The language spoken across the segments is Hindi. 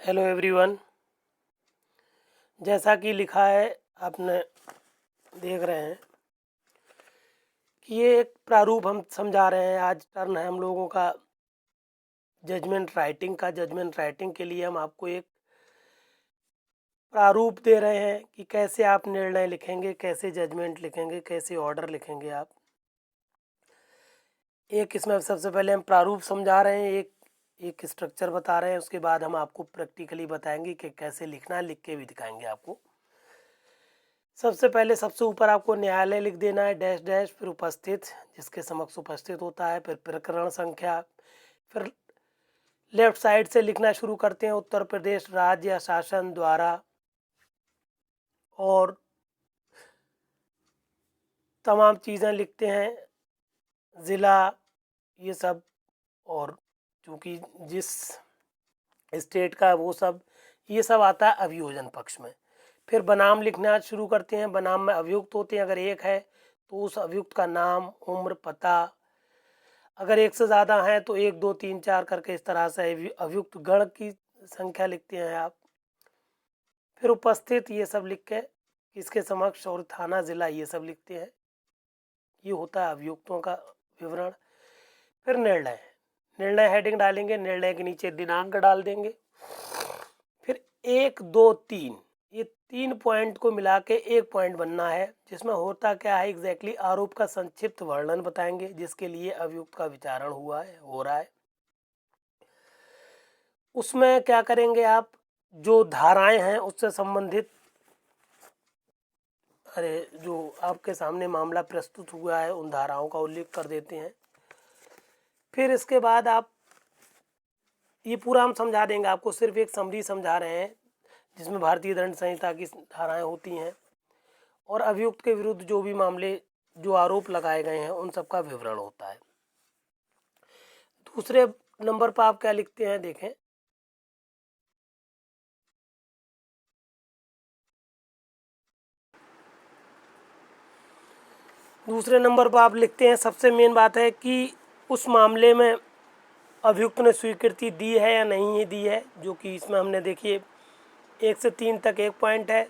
Hello everyone. जैसा कि लिखा है आपने देख रहे हैं कि ये एक प्रारूप हम समझा रहे हैं। आज टर्न है हम लोगों का जजमेंट राइटिंग का। जजमेंट राइटिंग के लिए हम आपको एक प्रारूप दे रहे हैं कि कैसे आप निर्णय लिखेंगे, कैसे जजमेंट लिखेंगे, कैसे ऑर्डर लिखेंगे आप। एक इसमें सबसे पहले हम प्रारूप समझा रहे हैं, एक स्ट्रक्चर बता रहे हैं, उसके बाद हम आपको प्रैक्टिकली बताएंगे कि कैसे लिखना है, लिख के भी दिखाएंगे आपको। सबसे पहले सबसे ऊपर आपको न्यायालय लिख देना है, डैश डैश, फिर उपस्थित, जिसके समक्ष उपस्थित होता है, फिर प्रकरण संख्या, फिर लेफ्ट साइड से लिखना शुरू करते हैं उत्तर प्रदेश राज्य या शासन द्वारा, और तमाम चीज़ें लिखते हैं, ज़िला, ये सब, और चूँकि जिस स्टेट का वो सब, ये सब आता है अभियोजन पक्ष में। फिर बनाम लिखना शुरू करते हैं। बनाम में अभियुक्त होते हैं, अगर एक है तो उस अभियुक्त का नाम, उम्र, पता। अगर एक से ज़्यादा हैं तो 1 2 3 4 करके इस तरह से अभियुक्त गण की संख्या लिखते हैं आप। फिर उपस्थित ये सब लिख के इसके समक्ष, और थाना ज़िला ये सब लिखते हैं। ये होता है अभियुक्तों का विवरण। फिर निर्णय, निर्णय हेडिंग डालेंगे, निर्णय के नीचे दिनांक डाल देंगे। फिर 1 2 3, ये 3 पॉइंट को मिला के एक पॉइंट बनना है, जिसमें होता क्या है एग्जैक्टली आरोप का संक्षिप्त वर्णन बताएंगे, जिसके लिए अभियुक्त का विचारण हो रहा है। उसमें क्या करेंगे आप, जो धाराएं हैं उससे संबंधित, जो आपके सामने मामला प्रस्तुत हुआ है उन धाराओं का उल्लेख कर देते हैं। फिर इसके बाद आप, ये पूरा हम समझा देंगे आपको, सिर्फ एक समरी समझा रहे हैं जिसमें भारतीय दंड संहिता की धाराएं होती हैं, और अभियुक्त के विरुद्ध जो भी मामले, जो आरोप लगाए गए हैं उन सब का विवरण होता है। दूसरे नंबर पर आप क्या लिखते हैं देखें, दूसरे नंबर पर आप लिखते हैं, सबसे मेन बात है कि उस मामले में अभियुक्त ने स्वीकृति दी है या नहीं दी है, जो कि इसमें हमने देखिए 1 से 3 तक 1 पॉइंट है।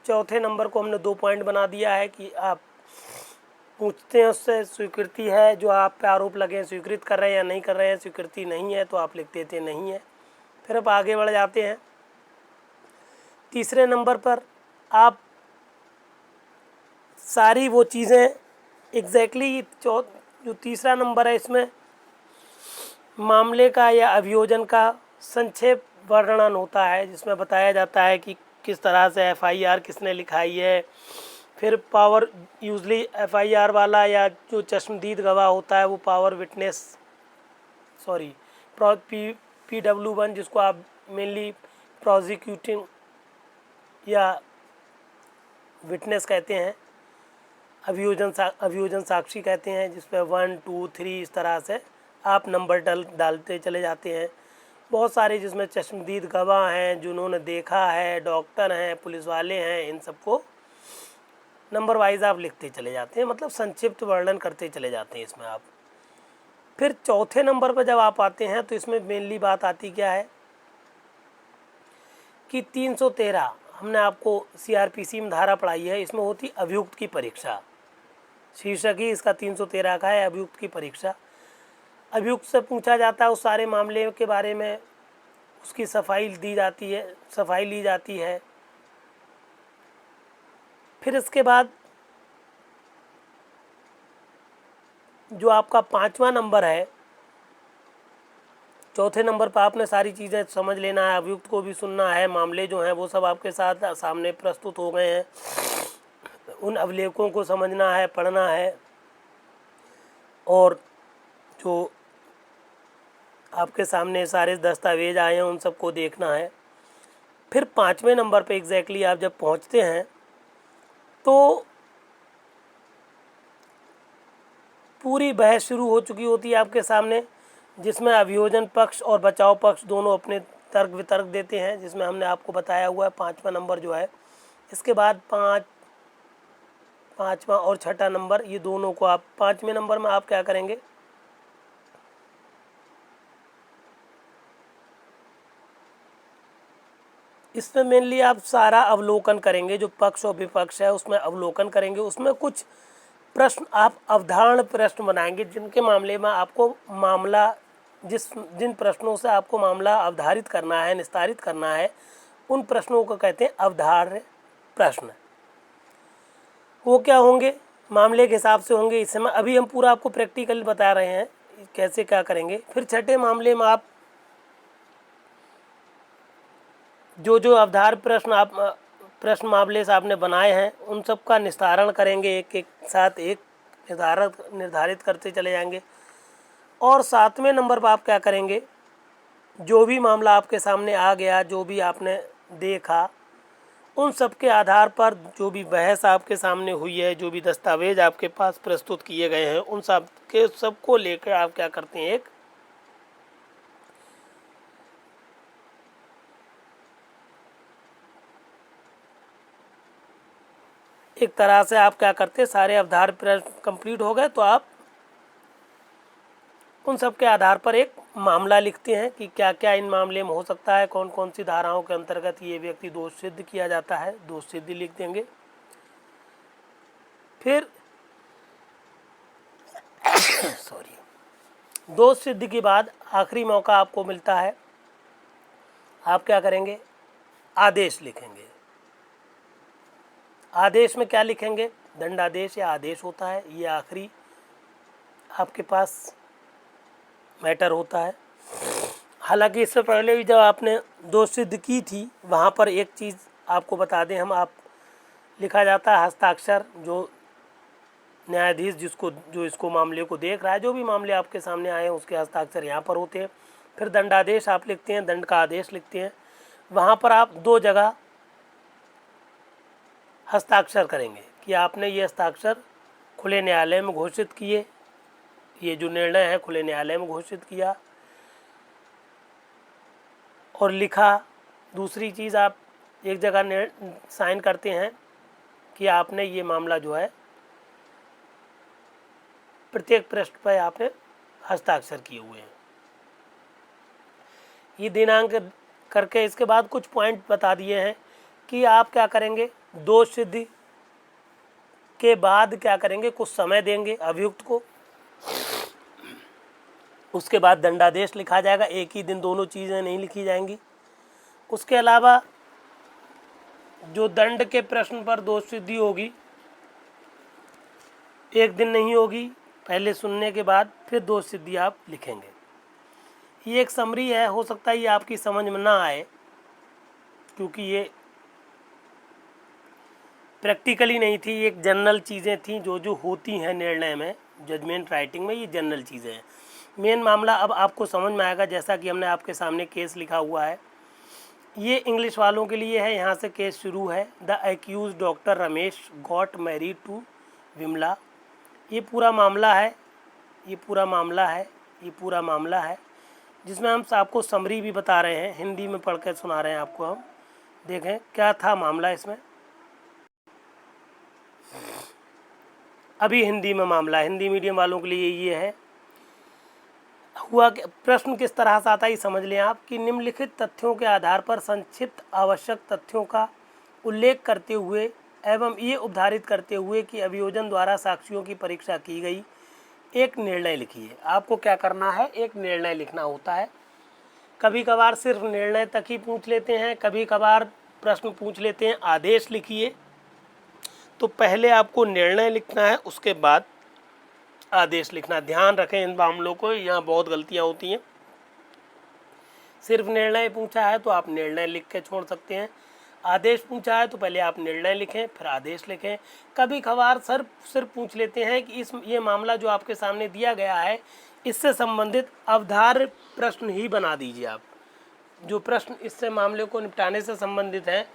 चौथे नंबर को हमने 2 पॉइंट बना दिया है कि आप पूछते हैं उससे स्वीकृति है, जो आप पे आरोप लगे हैं स्वीकृत कर रहे हैं या नहीं कर रहे हैं। स्वीकृति नहीं है तो आप लिख देते नहीं है। फिर आप आगे बढ़ जाते हैं। तीसरे नंबर पर आप सारी वो चीज़ें एग्जैक्टली, जो तीसरा नंबर है इसमें मामले का या अभियोजन का संक्षेप वर्णन होता है, जिसमें बताया जाता है कि किस तरह से एफआईआर किसने लिखाई है। फिर पावर, यूजली एफआईआर वाला या जो चश्मदीद गवाह होता है वो पावर विटनेस, सॉरी, PW1, जिसको आप मेनली प्रोसिक्यूटिंग या विटनेस कहते हैं, अभियोजन साक्षी कहते हैं, जिसपे 1 2 3 इस तरह से आप नंबर डालते चले जाते हैं। बहुत सारे जिसमें चश्मदीद गवाह हैं, जिन्होंने देखा है, डॉक्टर हैं, पुलिस वाले हैं, इन सबको नंबर वाइज आप लिखते चले जाते हैं, मतलब संक्षिप्त वर्णन करते चले जाते हैं इसमें आप। फिर चौथे नंबर पर जब आप आते हैं तो इसमें मेनली बात आती क्या है कि 313 हमने आपको CRPC में धारा पढ़ाई है, इसमें होती अभियुक्त की परीक्षा। शीर्षक ही इसका 313 का है, अभियुक्त की परीक्षा। अभियुक्त से पूछा जाता है उस सारे मामले के बारे में, उसकी सफाई दी जाती है, सफाई ली जाती है। फिर इसके बाद जो आपका 5वां नंबर है, चौथे नंबर पर आपने सारी चीज़ें समझ लेना है, अभियुक्त को भी सुनना है, मामले जो हैं वो सब आपके साथ सामने प्रस्तुत हो गए हैं, उन अभिलेखों को समझना है, पढ़ना है, और जो आपके सामने सारे दस्तावेज आए हैं उन सबको देखना है। फिर 5वें नंबर पे एग्जैक्टली आप जब पहुंचते हैं तो पूरी बहस शुरू हो चुकी होती है आपके सामने, जिसमें अभियोजन पक्ष और बचाव पक्ष दोनों अपने तर्क वितर्क देते हैं, जिसमें हमने आपको बताया हुआ है 5वां नंबर जो है। इसके बाद 5वां और 6ठा नंबर, ये दोनों को आप 5वें नंबर में आप क्या करेंगे, इसमें मेनली आप सारा अवलोकन करेंगे, जो पक्ष और विपक्ष है उसमें अवलोकन करेंगे। उसमें कुछ प्रश्न आप अवधारण प्रश्न बनाएंगे जिनके मामले में आपको मामला जिन प्रश्नों से आपको मामला अवधारित करना है, निस्तारित करना है, उन प्रश्नों को कहते हैं अवधार्य प्रश्न। वो क्या होंगे, मामले के हिसाब से होंगे। इस समय अभी हम पूरा आपको प्रैक्टिकल बता रहे हैं कैसे क्या करेंगे। फिर छठे मामले में आप जो जो अवधार्य प्रश्न मामले से आपने बनाए हैं उन सब का निस्तारण करेंगे, एक एक साथ एक निर्धारित करते चले जाएंगे। और 7वें नंबर पर आप क्या करेंगे, जो भी मामला आपके सामने आ गया, जो भी आपने देखा, उन सब के आधार पर जो भी बहस आपके सामने हुई है, जो भी दस्तावेज आपके पास प्रस्तुत किए गए हैं, उन सब के सबको लेकर आप क्या करते हैं, एक तरह से आप क्या करते हैं, सारे आधार प्रश्न कंप्लीट हो गए तो आप उन सब के आधार पर एक मामला लिखते हैं कि क्या क्या इन मामले में हो सकता है, कौन कौन सी धाराओं के अंतर्गत ये व्यक्ति दोष सिद्ध किया जाता है, दोष सिद्धि लिख देंगे। फिर सॉरी, दोष सिद्धि के बाद आखिरी मौका आपको मिलता है, आप क्या करेंगे, आदेश लिखेंगे। आदेश में क्या लिखेंगे, दंडादेश या आदेश होता है, ये आखिरी आपके पास मैटर होता है। हालांकि इससे पहले भी जब आपने दोष सिद्ध की थी वहाँ पर एक चीज़ आपको बता दें हम, आप लिखा जाता है हस्ताक्षर, जो न्यायाधीश जो इसको मामले को देख रहा है, जो भी मामले आपके सामने आए हैं उसके हस्ताक्षर यहाँ पर होते हैं। फिर दंडादेश आप लिखते हैं, दंड का आदेश लिखते हैं, वहाँ पर आप 2 जगह हस्ताक्षर करेंगे कि आपने ये हस्ताक्षर खुले न्यायालय में घोषित किए, ये जो निर्णय है खुले न्यायालय में घोषित किया और लिखा। दूसरी चीज़ आप एक जगह साइन करते हैं कि आपने ये मामला जो है प्रत्येक पृष्ठ पर आपने हस्ताक्षर किए हुए हैं, ये दिनांक करके। इसके बाद कुछ पॉइंट बता दिए हैं कि आप क्या करेंगे, दोष सिद्धि के बाद क्या करेंगे, कुछ समय देंगे अभियुक्त को, उसके बाद दंडादेश लिखा जाएगा, एक ही दिन दोनों चीज़ें नहीं लिखी जाएंगी। उसके अलावा जो दंड के प्रश्न पर दोष सिद्धि होगी, एक दिन नहीं होगी, पहले सुनने के बाद फिर दोष सिद्धि आप लिखेंगे। ये एक समरी है, हो सकता है ये आपकी समझ में ना आए क्योंकि ये प्रैक्टिकली नहीं थी, एक जनरल चीज़ें थी जो जो होती हैं निर्णय में, जजमेंट राइटिंग में, ये जनरल चीज़ें हैं। मेन मामला अब आपको समझ में आएगा, जैसा कि हमने आपके सामने केस लिखा हुआ है, ये इंग्लिश वालों के लिए है। यहाँ से केस शुरू है, the accused doctor Ramesh got married to Vimala. ये पूरा मामला है, ये पूरा मामला है, ये पूरा मामला है, जिसमें हम आपको समरी भी बता रहे हैं, हिंदी में पढ़ कर सुना रहे हैं आपको हम। देखें क्या था मामला इसमें, अभी हिंदी में मामला, हिंदी मीडियम वालों के लिए ये है। हुआ कि प्रश्न किस तरह से आता है समझ लें आप, कि निम्नलिखित तथ्यों के आधार पर संक्षिप्त आवश्यक तथ्यों का उल्लेख करते हुए एवं ये उपधारित करते हुए कि अभियोजन द्वारा साक्षियों की परीक्षा की गई, एक निर्णय लिखिए। आपको क्या करना है, एक निर्णय लिखना होता है। कभी कभार सिर्फ निर्णय तक ही पूछ लेते हैं, कभी कभार प्रश्न पूछ लेते हैं, आदेश लिखिए। तो पहले आपको निर्णय लिखना है, उसके बाद आदेश लिखना। ध्यान रखें इन मामलों को, यहाँ बहुत गलतियाँ होती हैं। सिर्फ निर्णय पूछा है तो आप निर्णय लिख के छोड़ सकते हैं, आदेश पूछा है तो पहले आप निर्णय लिखें फिर आदेश लिखें। कभी कभार सिर्फ पूछ लेते हैं कि ये मामला जो आपके सामने दिया गया है इससे संबंधित अवधार्य प्रश्न ही बना दीजिए। आप जो प्रश्न इससे मामले को निपटाने से संबंधित हैं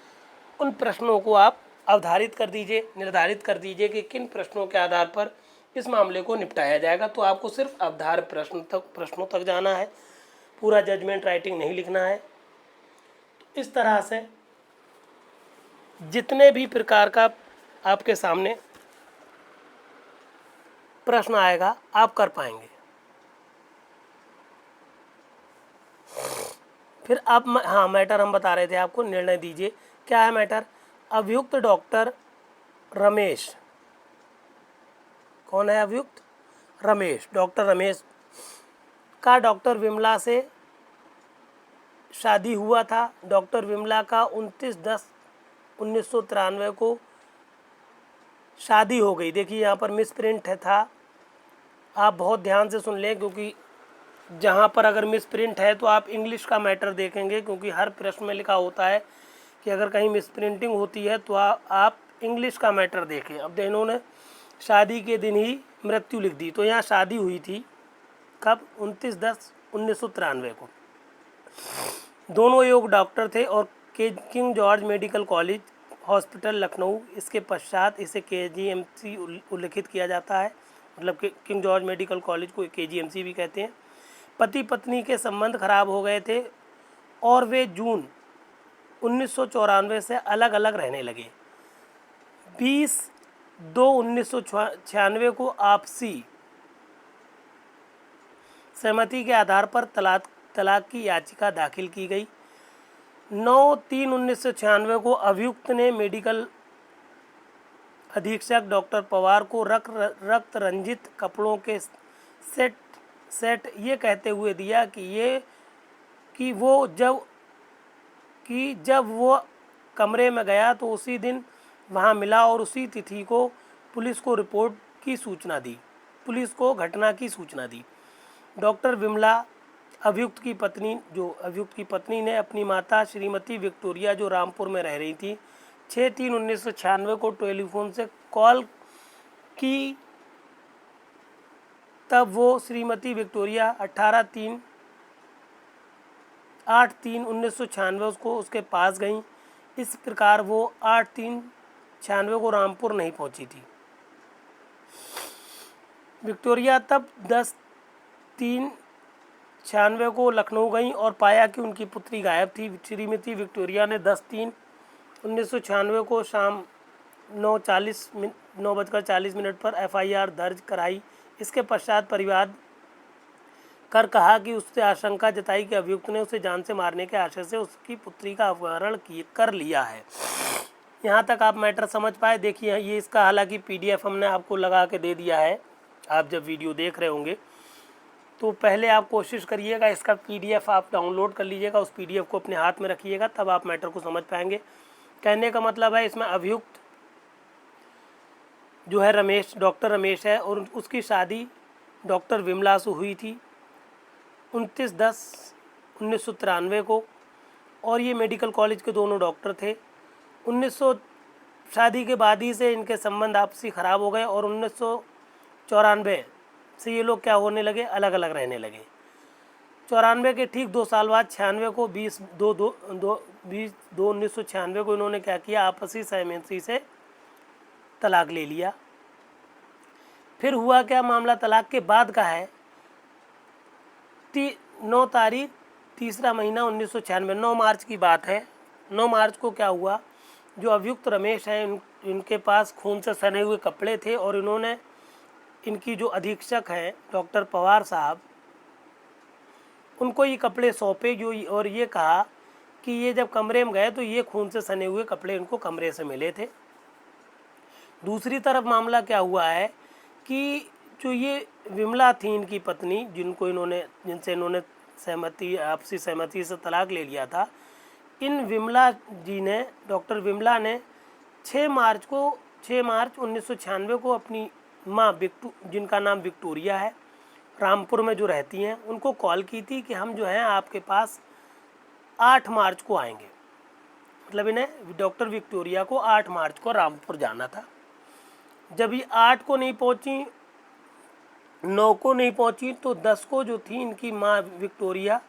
उन प्रश्नों को आप अवधारित कर दीजिए, निर्धारित कर दीजिए कि किन प्रश्नों के आधार पर इस मामले को निपटाया जाएगा। तो आपको सिर्फ अवधार्य प्रश्नों तक जाना है, पूरा जजमेंट राइटिंग नहीं लिखना है। तो इस तरह से जितने भी प्रकार का आपके सामने प्रश्न आएगा आप कर पाएंगे। फिर अब हाँ मैटर हम बता रहे थे आपको, निर्णय दीजिए क्या है मैटर। अभियुक्त डॉक्टर रमेश, कौन है अभियुक्त? रमेश, डॉक्टर रमेश का डॉक्टर विमला से शादी हुआ था। डॉक्टर विमला का 29/10/1993 को शादी हो गई। देखिए यहाँ पर मिस प्रिंट है था, आप बहुत ध्यान से सुन लें, क्योंकि जहाँ पर अगर मिस प्रिंट है तो आप इंग्लिश का मैटर देखेंगे, क्योंकि हर प्रश्न में लिखा होता है कि अगर कहीं मिस प्रिंटिंग होती है तो आप इंग्लिश का मैटर देखें। अब इन्होंने शादी के दिन ही मृत्यु लिख दी, तो यहाँ शादी हुई थी कब? 29/10/1993 को। दोनों योग डॉक्टर थे और king George medical college hospital Lucknow, इसके पश्चात इसे KGMC उल्लिखित किया जाता है, मतलब कि किंग जॉर्ज मेडिकल कॉलेज को KGMC भी कहते हैं। पति पत्नी के संबंध खराब हो गए थे और वे जून 1994 से अलग अलग रहने लगे। 20/2/1996 को आपसी सहमति के आधार पर तलाक की याचिका दाखिल की गई। 9/3/1996 को अभियुक्त ने मेडिकल अधीक्षक डॉक्टर पवार को रक्त रंजित कपड़ों के सेट ये कहते हुए दिया कि जब वो कमरे में गया तो उसी दिन वहाँ मिला और उसी तिथि को पुलिस को घटना की सूचना दी। डॉक्टर विमला अभियुक्त की पत्नी ने अपनी माता श्रीमती विक्टोरिया, जो रामपुर में रह रही थी, 6/3/1996 को टेलीफोन से कॉल की। तब वो श्रीमती विक्टोरिया 8/3/1996 को उसके पास गईं। इस प्रकार वो 8/3/96 को रामपुर नहीं पहुंची थी। विक्टोरिया तब 10/3/96 को लखनऊ गईं और पाया कि उनकी पुत्री गायब थी। श्रीमती विक्टोरिया ने 10/3/1996 को शाम 9:40 पर FIR दर्ज कराई। इसके पश्चात परिवार कर कहा कि उससे आशंका जताई कि अभियुक्त ने उसे जान से मारने के आशय से उसकी पुत्री का अपहरण कर लिया है। यहाँ तक आप मैटर समझ पाए? देखिए ये इसका हालांकि PDF हमने आपको लगा के दे दिया है। आप जब वीडियो देख रहे होंगे तो पहले आप कोशिश करिएगा इसका PDF आप डाउनलोड कर लीजिएगा, उस PDF को अपने हाथ में रखिएगा, तब आप मैटर को समझ पाएंगे। कहने का मतलब है इसमें अभियुक्त जो है रमेश, डॉक्टर रमेश है, और उसकी शादी डॉक्टर विमला से हुई थी 29/10/1993 को, और ये मेडिकल कॉलेज के दोनों डॉक्टर थे। 1900 शादी के बाद ही से इनके संबंध आपसी ख़राब हो गए और 1994 से ये लोग क्या होने लगे? अलग अलग रहने लगे। 94 के ठीक 2 साल बाद 96 को 20/2/1996 को इन्होंने क्या किया? आपसी सहमति से तलाक ले लिया। फिर हुआ क्या? मामला तलाक के बाद का है। 9 तारीख 3रा महीना 1996, 9 मार्च की बात है। 9 मार्च को क्या हुआ? जो अभियुक्त रमेश हैं इनके पास खून से सने हुए कपड़े थे और इन्होंने इनकी जो अधीक्षक हैं डॉक्टर पवार साहब, उनको ये कपड़े सौंपे और ये कहा कि ये जब कमरे में गए तो ये खून से सने हुए कपड़े इनको कमरे से मिले थे। दूसरी तरफ मामला क्या हुआ है कि जो ये विमला थी इनकी पत्नी, जिनसे इन्होंने आपसी सहमति से तलाक ले लिया था, इन विमला जी ने, डॉक्टर विमला ने 6 मार्च 1996 को अपनी माँ जिनका नाम विक्टोरिया है, रामपुर में जो रहती हैं, उनको कॉल की थी कि हम जो हैं आपके पास 8 मार्च को आएंगे। मतलब इन्हें डॉक्टर विक्टोरिया को 8 मार्च को रामपुर जाना था। जब ये 8 को नहीं पहुंची, 9 को नहीं पहुंची, तो 10 को जो थी इनकी माँ विक्टोरिया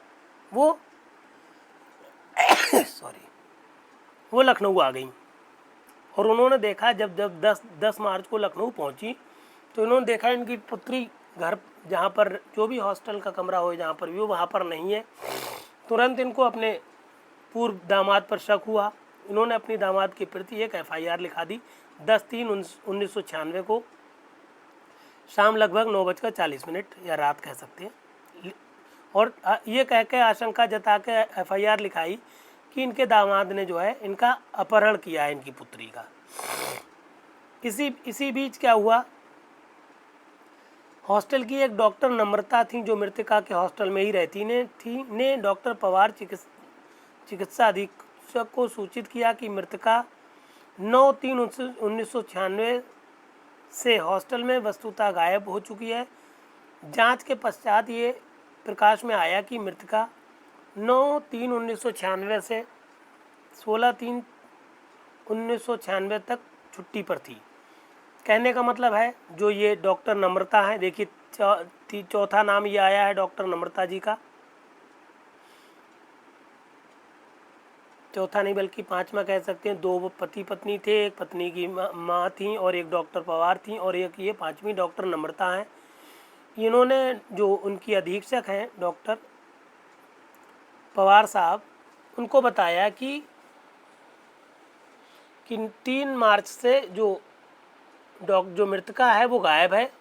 वो वो लखनऊ आ गई। और उन्होंने देखा जब 10 मार्च को लखनऊ पहुंची तो इन्होंने देखा इनकी पुत्री घर, जहाँ पर जो भी हॉस्टल का कमरा हो जहाँ पर भी हो, वहाँ पर नहीं है। तुरंत इनको अपने पूर्व दामाद पर शक हुआ। इन्होंने अपनी दामाद के प्रति एक FIR लिखा दी 10/3/1996 को शाम लगभग 9:40 या रात कह सकते हैं। और ये कह के आशंका जता के एफआईआर लिखाई कि इनके दामाद ने जो है इनका अपहरण किया है इनकी पुत्री का। इसी बीच क्या हुआ, हॉस्टल की एक डॉक्टर नम्रता थी जो मृतका के हॉस्टल में ही रहती ने डॉक्टर पवार चिकित्सा अधीक्षक को सूचित किया कि मृतका 9/3/1996 से हॉस्टल में वस्तुतः गायब हो चुकी है। जांच के पश्चात ये प्रकाश में आया कि मृतका 9/3/1996 से 16/3/1996 तक छुट्टी पर थी। कहने का मतलब है जो ये डॉक्टर नम्रता है, देखिए चौथा नाम ये आया है डॉक्टर नम्रता जी का, चौथा नहीं बल्कि पांचवा कह सकते हैं। 2 पति पत्नी थे, एक पत्नी की माँ थी और एक डॉक्टर पवार थी और एक ये पांचवी डॉक्टर नम्रता है। इन्होंने जो उनकी अधीक्षक हैं डॉक्टर पवार साहब, उनको बताया कि 3 मार्च से जो मृतका है वो गायब है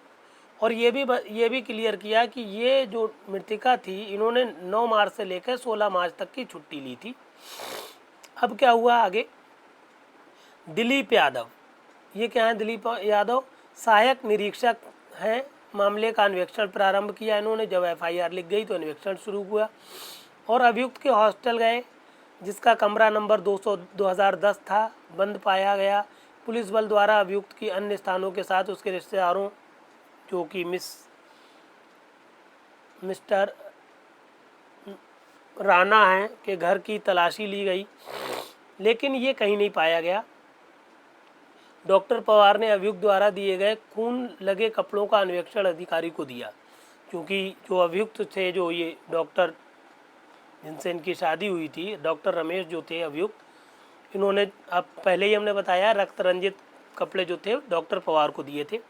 और ये भी क्लियर किया कि ये जो मृतका थी इन्होंने 9 मार्च से लेकर 16 मार्च तक की छुट्टी ली थी। अब क्या हुआ आगे, दिलीप यादव, ये क्या है, दिलीप यादव सहायक निरीक्षक हैं, मामले का अन्वेषण प्रारंभ किया इन्होंने। जब एफआईआर लिख गई तो अन्वेषण शुरू हुआ और अभियुक्त के हॉस्टल गए जिसका कमरा नंबर 2010 था, बंद पाया गया। पुलिस बल द्वारा अभियुक्त की अन्य स्थानों के साथ उसके रिश्तेदारों जो कि मिस्टर राणा हैं के घर की तलाशी ली गई, लेकिन ये कहीं नहीं पाया गया। डॉक्टर पवार ने अभियुक्त द्वारा दिए गए खून लगे कपड़ों का अन्वेषण अधिकारी को दिया, क्योंकि जो अभियुक्त थे, जो ये डॉक्टर जिनसे इनकी शादी हुई थी, डॉक्टर रमेश जो थे अभियुक्त, इन्होंने, अब पहले ही हमने बताया, रक्त रंजित कपड़े जो थे डॉक्टर पवार को दिए थे।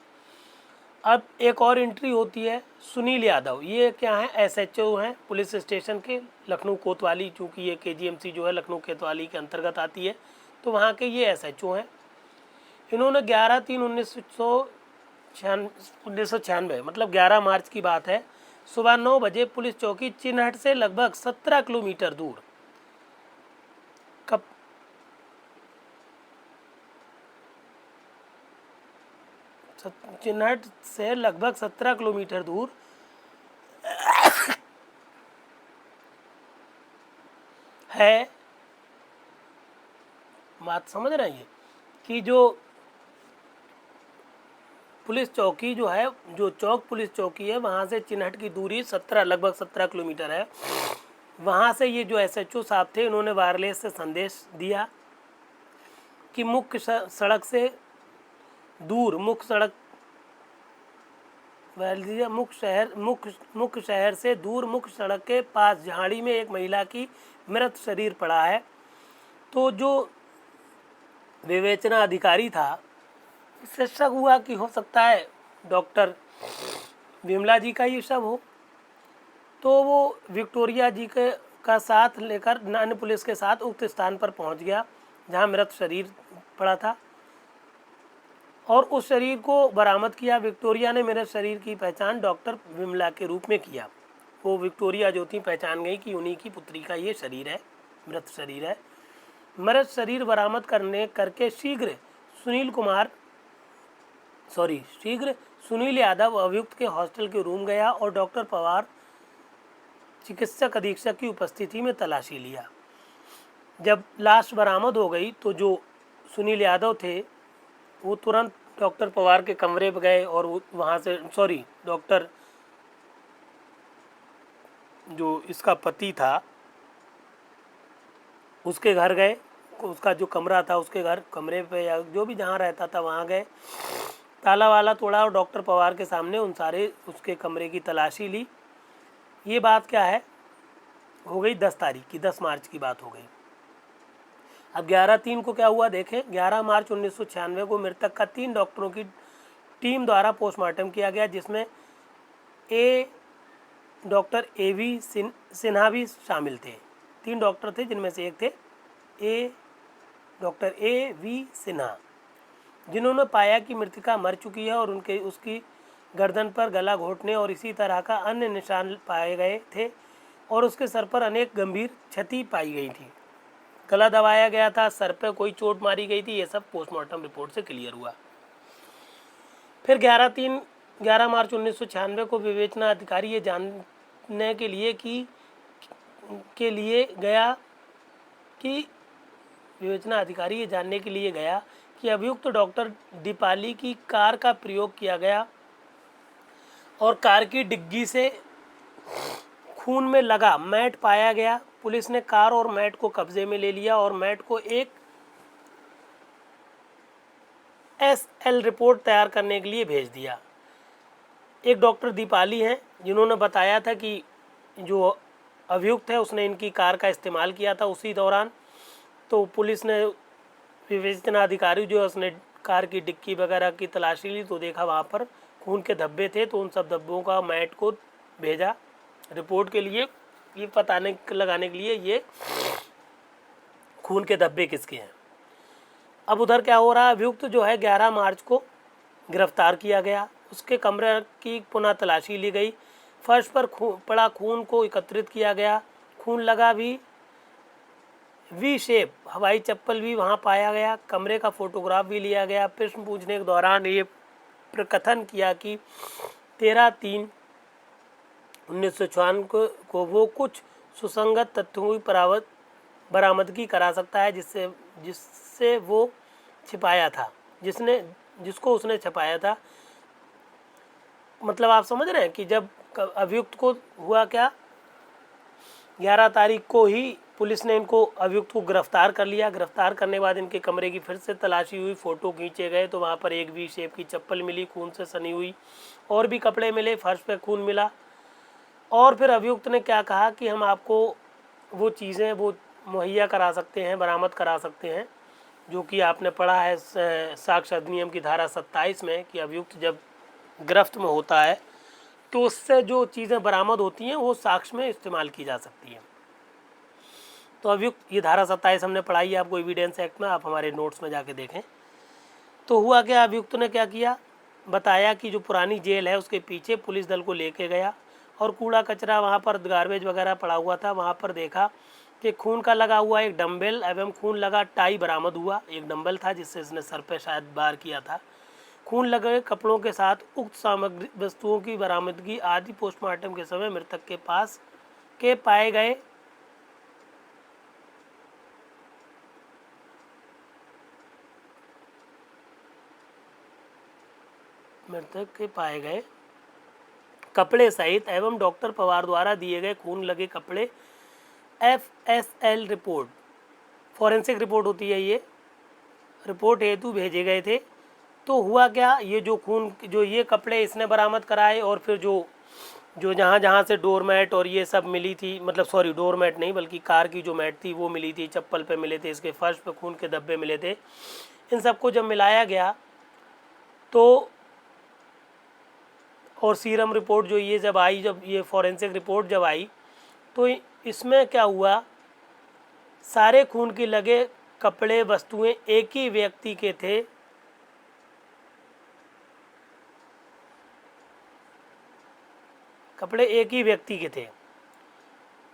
अब एक और एंट्री होती है, सुनील यादव, ये क्या है, एसएचओ हैं पुलिस स्टेशन के लखनऊ कोतवाली, चूँकि ये केजीएमसी जो है लखनऊ कोतवाली के अंतर्गत आती है, तो वहाँ के ये एसएचओ हैं। इन्होंने 11/3/1996 मतलब 11 मार्च की बात है, सुबह 9 बजे पुलिस चौकी चिन्हट से लगभग 17 किलोमीटर दूर चिन्हट से लगभग 17 किलोमीटर दूर है, बात समझ रहे हैं, कि जो पुलिस चौकी जो है, जो चौक पुलिस चौकी है, वहाँ से चिन्हट की दूरी लगभग 17 किलोमीटर है। वहाँ से ये जो एसएचओ साहब थे, उन्होंने वायरलेस से संदेश दिया कि मुख्य सड़क से दूर, मुख्य शहर से दूर मुख्य सड़क के पास झाड़ी में एक महिला की मृत शरीर पड़ा है। तो जो विवेचना अधिकारी था, उससे शक हुआ कि हो सकता है डॉक्टर विमला जी का ये शव हो, तो वो विक्टोरिया जी का साथ लेकर अन्य पुलिस के साथ उक्त स्थान पर पहुंच गया जहां मृत शरीर पड़ा था और उस शरीर को बरामद किया। विक्टोरिया ने मृत शरीर की पहचान डॉक्टर विमला के रूप में किया। वो विक्टोरिया जो थी पहचान गई कि उन्हीं की पुत्री का ये शरीर है, मृत शरीर है। मृत शरीर बरामद करके शीघ्र सुनील यादव अभियुक्त के हॉस्टल के रूम गया और डॉक्टर पवार चिकित्सक अधीक्षक की उपस्थिति में तलाशी लिया। जब लाश बरामद हो गई तो जो सुनील यादव थे वो तुरंत डॉक्टर पवार के कमरे पर गए और वहाँ से डॉक्टर जो इसका पति था उसके घर गए, उसका जो कमरा था उसके कमरे पे या जो भी जहाँ रहता था वहाँ गए, ताला वाला तोड़ा और डॉक्टर पवार के सामने उसके कमरे की तलाशी ली। ये बात क्या है, हो गई 10 मार्च की बात हो गई। अब 11/3 को क्या हुआ देखें, 11 मार्च 1996 को मृतक का 3 डॉक्टरों की टीम द्वारा पोस्टमार्टम किया गया, जिसमें डॉक्टर AV सिन्हा भी शामिल थे। 3 डॉक्टर थे जिनमें से एक थे डॉक्टर AV सिन्हा, जिन्होंने पाया कि मृतका मर चुकी है और उसकी गर्दन पर गला घोंटने और इसी तरह का अन्य निशान पाए गए थे। और उसके सर पर अनेक गंभीर क्षति पाई गई थी। गला दबाया गया था, सर पे कोई चोट मारी गई थी। ये सब पोस्टमार्टम रिपोर्ट से क्लियर हुआ। फिर 11 मार्च 1996 को विवेचना अधिकारी ये जानने के लिए गया कि अभियुक्त डॉक्टर दीपाली की कार का प्रयोग किया गया और कार की डिग्गी से खून में लगा मैट पाया गया। पुलिस ने कार और मैट को कब्जे में ले लिया और मैट को एक SL रिपोर्ट तैयार करने के लिए भेज दिया। एक डॉक्टर दीपाली हैं जिन्होंने बताया था कि जो अभियुक्त है उसने इनकी कार का इस्तेमाल किया था उसी दौरान। तो पुलिस ने विवेचना अधिकारी जो है उसने कार की डिक्की वगैरह की तलाशी ली तो देखा वहाँ पर खून के धब्बे थे। तो उन सब धब्बों का मैट को भेजा रिपोर्ट के लिए, ये पता लगाने के लिए ये खून के धब्बे किसके हैं। अब उधर क्या हो रहा है, अभियुक्त जो है 11 मार्च को गिरफ्तार किया गया। उसके कमरे की पुनः तलाशी ली गई। फर्श पर पड़ा खून को एकत्रित किया गया। खून लगा भी वी शेप हवाई चप्पल भी वहां पाया गया। कमरे का फोटोग्राफ भी लिया गया। प्रश्न पूछने के दौरान ये प्रकथन किया कि 13/3/1996 को वो कुछ सुसंगत तथ्यों की बरामदगी करा सकता है जिससे वो छिपाया था, जिसको उसने छिपाया था। मतलब आप समझ रहे हैं कि जब अभियुक्त को हुआ क्या, 11 तारीख को ही पुलिस ने अभियुक्त को गिरफ्तार कर लिया। गिरफ्तार करने के बाद इनके कमरे की फिर से तलाशी हुई, फ़ोटो खींचे गए तो वहाँ पर एक वी शेप की चप्पल मिली, खून से सनी हुई, और भी कपड़े मिले, फर्श पे खून मिला। और फिर अभियुक्त ने क्या कहा कि हम आपको वो चीज़ें वो मुहैया करा सकते हैं, बरामद करा सकते हैं, जो कि आपने पढ़ा है साक्ष्य अधिनियम की धारा 27 में कि अभियुक्त जब गिरफ्त में होता है तो उससे जो चीज़ें बरामद होती हैं वो साक्ष्य में इस्तेमाल की जा सकती हैं। तो अभियुक्त, ये धारा 27 हमने पढ़ाई है आपको एविडेंस एक्ट में, आप हमारे नोट्स में जाके देखें। तो हुआ क्या, अभियुक्त ने क्या किया, बताया कि जो पुरानी जेल है उसके पीछे पुलिस दल को लेके गया और कूड़ा कचरा वहाँ पर गार्बेज वगैरह पड़ा हुआ था, वहाँ पर देखा कि खून का लगा हुआ एक डंबल एवं खून लगा टाई बरामद हुआ। एक डंबल था जिससे इसने सर पे शायद वार किया था। खून लगे कपड़ों के साथ उक्त सामग्री वस्तुओं की बरामदगी आदि पोस्टमार्टम के समय मृतक के पास के पाए गए कपड़े सहित एवं डॉक्टर पवार द्वारा दिए गए खून लगे कपड़े FSL रिपोर्ट, फॉरेंसिक रिपोर्ट होती है, ये रिपोर्ट हेतु भेजे गए थे। तो हुआ क्या, ये जो खून जो ये कपड़े इसने बरामद कराए और फिर जो जहाँ से डोरमैट और ये सब मिली थी, मतलब सॉरी डोरमैट नहीं बल्कि कार की जो मैट थी वो मिली थी, चप्पल पे मिले थे, इसके फर्श पे खून के धब्बे मिले थे, इन सबको जब मिलाया गया तो और सीरम रिपोर्ट जो ये जब आई, जब ये फॉरेंसिक रिपोर्ट जब आई तो इसमें क्या हुआ, सारे खून के लगे कपड़े वस्तुएं एक ही व्यक्ति के थे। कपड़े एक ही व्यक्ति के थे।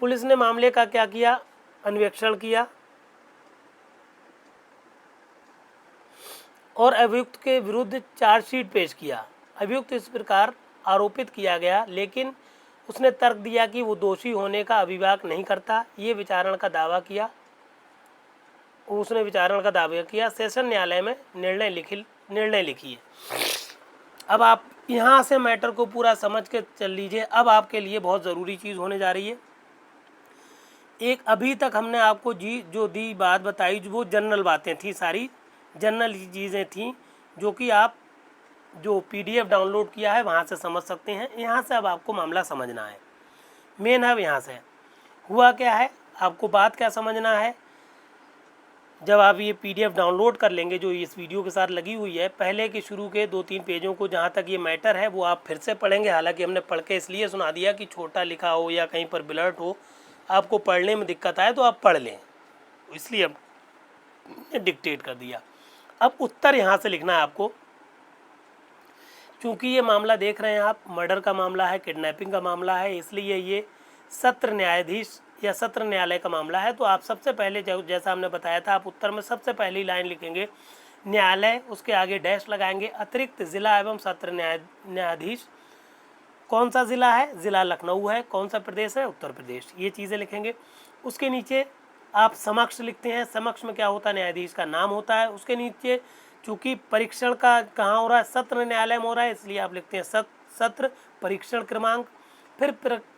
पुलिस ने मामले का क्या किया, अन्वेषण किया और अभियुक्त के विरुद्ध चार्जशीट पेश किया। अभियुक्त इस प्रकार आरोपित किया गया, लेकिन उसने तर्क दिया कि वो दोषी होने का अभियोग नहीं करता। ये विचारण का दावा किया, उसने विचारण का दावा किया। सेशन न्यायालय में निर्णय लिखिए। अब आप यहाँ से मैटर को पूरा समझ के चल लीजिए। अब आपके लिए बहुत ज़रूरी चीज़ होने जा रही है। एक अभी तक हमने आपको जो दी बात बताई, वो जनरल बातें थी, सारी जनरल चीज़ें थी जो कि आप जो PDF डाउनलोड किया है वहाँ से समझ सकते हैं। यहाँ से अब आपको मामला समझना है। मेन अब यहाँ से हुआ क्या है, आपको बात क्या समझना है। जब आप ये PDF डाउनलोड कर लेंगे जो इस वीडियो के साथ लगी हुई है, पहले के शुरू के 2-3 पेजों को जहाँ तक ये मैटर है वो आप फिर से पढ़ेंगे। हालांकि हमने पढ़ के इसलिए सुना दिया कि छोटा लिखा हो या कहीं पर ब्लर्ट हो, आपको पढ़ने में दिक्कत आए तो आप पढ़ लें, इसलिए हमने डिक्टेट कर दिया। अब उत्तर यहाँ से लिखना है आपको, क्योंकि ये मामला देख रहे हैं आप, मर्डर का मामला है, किडनैपिंग का मामला है, इसलिए ये सत्र न्यायाधीश या सत्र न्यायालय का मामला है, तो आप सबसे पहले जैसा हमने बताया था, आप उत्तर में सबसे पहली लाइन लिखेंगे न्यायालय, उसके आगे डैश लगाएंगे, अतिरिक्त जिला एवं सत्र न्यायाधीश। कौन सा जिला है? जिला लखनऊ है। कौन सा प्रदेश है? उत्तर प्रदेश। ये चीज़ें लिखेंगे। उसके नीचे आप समक्ष लिखते हैं। समक्ष में क्या होता है? न्यायाधीश का नाम होता है। उसके नीचे चूंकि परीक्षण का कहाँ हो रहा है? सत्र न्यायालय में हो रहा है, इसलिए आप लिखते हैं सत्र परीक्षण क्रमांक। फिर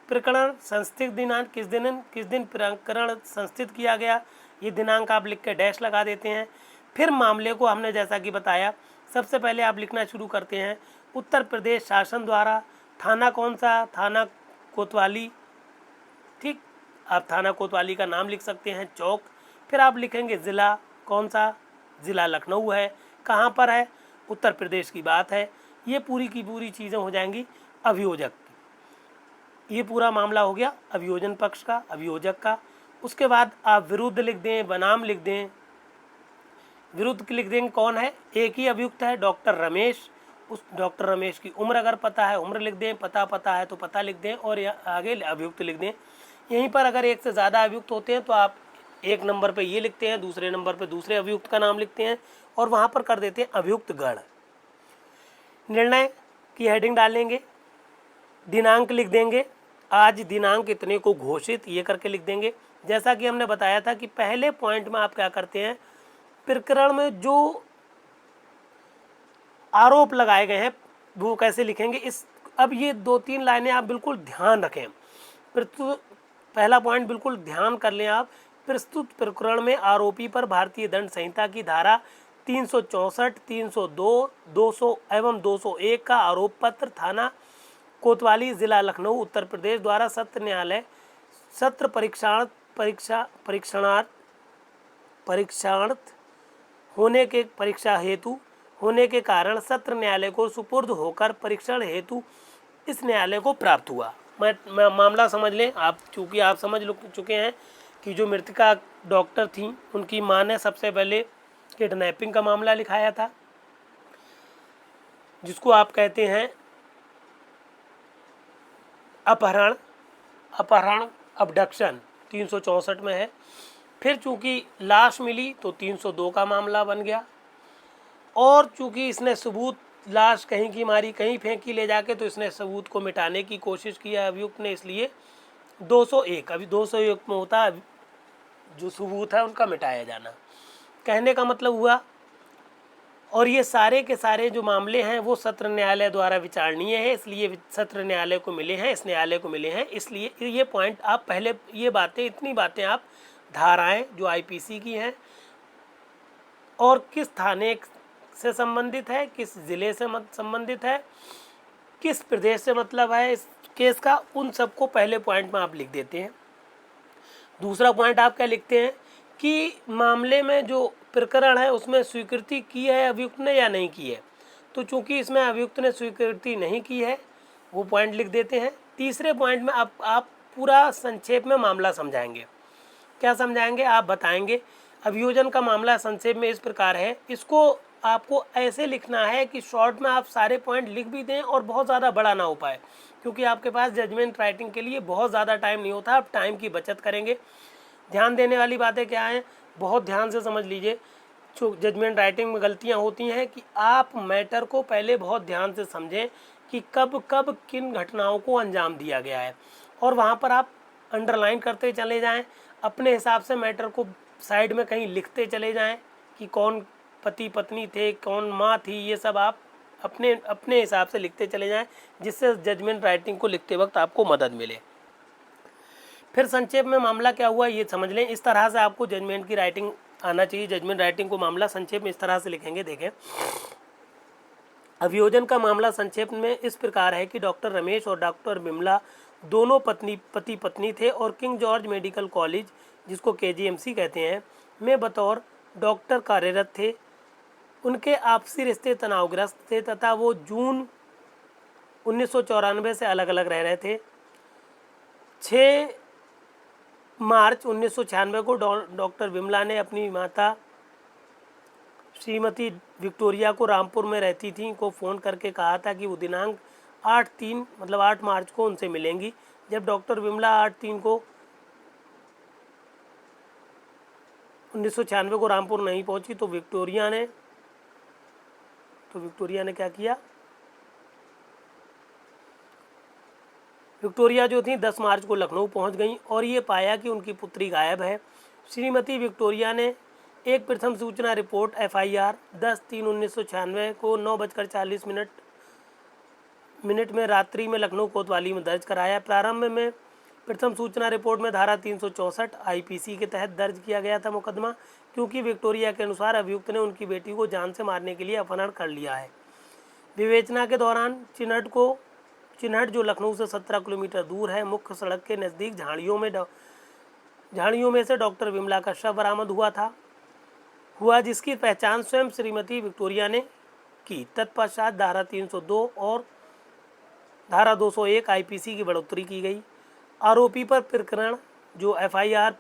प्रकरण संस्थित दिनांक, किस दिन प्रकरण संस्थित किया गया, ये दिनांक आप लिख के डैश लगा देते हैं। फिर मामले को हमने जैसा कि बताया, सबसे पहले आप लिखना शुरू करते हैं उत्तर प्रदेश शासन द्वारा। थाना कौन सा? थाना कोतवाली। ठीक, आप थाना कोतवाली का नाम लिख सकते हैं, चौक। फिर आप लिखेंगे ज़िला, कौन सा? ज़िला लखनऊ है। कहाँ पर है? उत्तर प्रदेश की बात है। ये पूरी की पूरी चीज़ें हो जाएंगी अभियोजक की। ये पूरा मामला हो गया अभियोजन पक्ष का, अभियोजक का। उसके बाद आप विरुद्ध लिख दें, बनाम लिख दें। विरुद्ध लिख देंगे कौन है? एक ही अभियुक्त है, डॉक्टर रमेश। उस डॉक्टर रमेश की उम्र अगर पता है उम्र लिख दें, पता है तो पता लिख दें, और आगे अभियुक्त लिख दें। यहीं पर अगर एक से ज़्यादा अभियुक्त होते हैं तो आप एक नंबर पे ये लिखते हैं, दूसरे नंबर पे दूसरे अभियुक्त का नाम लिखते हैं, और वहाँ पर कर देते हैं अभियुक्त गण। निर्णय की हेडिंग डालेंगे, दिनांक लिख देंगे, आज दिनांक इतने को घोषित, ये करके लिख देंगे। जैसा कि हमने बताया था कि पहले पॉइंट में आप क्या करते हैं, प्रकरण में जो आरोप लगाए गए हैं वो कैसे लिखेंगे। अब ये 2-3 लाइनें आप बिल्कुल ध्यान रखें। पहला पॉइंट बिल्कुल ध्यान कर लें आप। प्रस्तुत प्रकरण में आरोपी पर भारतीय दंड संहिता की धारा 364, 302, 200 एवं 201 का आरोप पत्र थाना कोतवाली, जिला लखनऊ, उत्तर प्रदेश द्वारा सत्र न्यायालय सत्र परीक्षार्थ परीक्षा हेतु होने के कारण सत्र न्यायालय को सुपुर्द होकर परीक्षण हेतु इस न्यायालय को प्राप्त हुआ। मैं मामला समझ लें आप, चूँकि आप समझ चुके हैं कि जो मृतका डॉक्टर थी उनकी मां ने सबसे पहले किडनैपिंग का मामला लिखाया था, जिसको आप कहते हैं अपहरण अबडक्शन, 364 में है। फिर चूंकि लाश मिली तो 302 का मामला बन गया, और चूंकि इसने सबूत, लाश कहीं की मारी कहीं फेंकी ले जाके, तो इसने सबूत को मिटाने की कोशिश की है अभियुक्त ने, इसलिए 201। अभी 201 में होता है जो सबूत है उनका मिटाया जाना। कहने का मतलब हुआ, और ये सारे के सारे जो मामले हैं वो सत्र न्यायालय द्वारा विचारणीय है, इसलिए सत्र न्यायालय को मिले हैं, इस न्यायालय को मिले हैं। इसलिए ये पॉइंट आप पहले, ये बातें, इतनी बातें आप, धाराएं जो आईपीसी की हैं और किस थाने से संबंधित है, किस जिले से संबंधित है, किस प्रदेश से मतलब है इस केस का, उन सबको पहले पॉइंट में आप लिख देते हैं। दूसरा पॉइंट आप क्या लिखते हैं कि मामले में जो प्रकरण है उसमें स्वीकृति की है अभियुक्त ने या नहीं की है। तो चूंकि इसमें अभियुक्त ने स्वीकृति नहीं की है, वो पॉइंट लिख देते हैं। तीसरे पॉइंट में आप पूरा संक्षेप में मामला समझाएंगे। क्या समझाएंगे? आप बताएंगे अभियोजन का मामला संक्षेप में इस प्रकार है। इसको आपको ऐसे लिखना है कि शॉर्ट में आप सारे पॉइंट लिख भी दें और बहुत ज़्यादा बड़ा ना हो पाए, क्योंकि आपके पास जजमेंट राइटिंग के लिए बहुत ज़्यादा टाइम नहीं होता। आप टाइम की बचत करेंगे। ध्यान देने वाली बातें क्या हैं, बहुत ध्यान से समझ लीजिए। जो जजमेंट राइटिंग में गलतियां होती हैं कि आप मैटर को पहले बहुत ध्यान से समझें कि कब कब किन घटनाओं को अंजाम दिया गया है, और वहाँ पर आप अंडरलाइन करते चले जाएं। अपने हिसाब से मैटर को साइड में कहीं लिखते चले जाएं कि कौन पति पत्नी थे, कौन माँ थी, ये सब आप अपने हिसाब से लिखते चले जाएं, जिससे जजमेंट राइटिंग को लिखते वक्त आपको मदद मिले। फिर संक्षेप में मामला क्या हुआ ये समझ लें। इस तरह से आपको जजमेंट की राइटिंग आना चाहिए। जजमेंट राइटिंग को मामला संक्षेप में इस तरह से लिखेंगे। देखें, अभियोजन का मामला संक्षेप में इस प्रकार है कि डॉक्टर रमेश और डॉक्टर बिमला दोनों पति पत्नी थे और किंग जॉर्ज मेडिकल कॉलेज, जिसको KGMC कहते हैं, में बतौर डॉक्टर कार्यरत थे। उनके आपसी रिश्ते तनावग्रस्त थे तथा वो जून 1994 से अलग अलग रह रहे थे। 6 मार्च 1996 को डॉक्टर बिमला ने अपनी माता श्रीमती विक्टोरिया को, रामपुर में रहती थी, को फ़ोन करके कहा था कि वो दिनांक 8 मार्च को उनसे मिलेंगी। जब डॉक्टर विमला 8/3 को 1996 को रामपुर नहीं पहुंची तो विक्टोरिया ने क्या किया, विक्टोरिया जो थी 10 मार्च को लखनऊ पहुंच गई और ये पाया कि उनकी पुत्री गायब है। श्रीमती विक्टोरिया ने एक प्रथम सूचना रिपोर्ट FIR 10/3/1996 को 9:40 में रात्रि में लखनऊ कोतवाली में दर्ज कराया। प्रारंभ में प्रथम सूचना रिपोर्ट में धारा 364 IPC के तहत दर्ज किया गया था मुकदमा, क्योंकि विक्टोरिया के अनुसार अभियुक्त ने उनकी बेटी को जान से मारने के लिए अपहरण कर लिया है। विवेचना के दौरान चिन्हट जो लखनऊ से 17 किलोमीटर दूर है, मुख्य सड़क के नज़दीक झाड़ियों में से डॉक्टर विमला का शव बरामद हुआ जिसकी पहचान स्वयं श्रीमती विक्टोरिया ने की। तत्पश्चात धारा 302 और धारा 201 IPC की बढ़ोतरी की गई। आरोपी पर प्रकरण जो FIR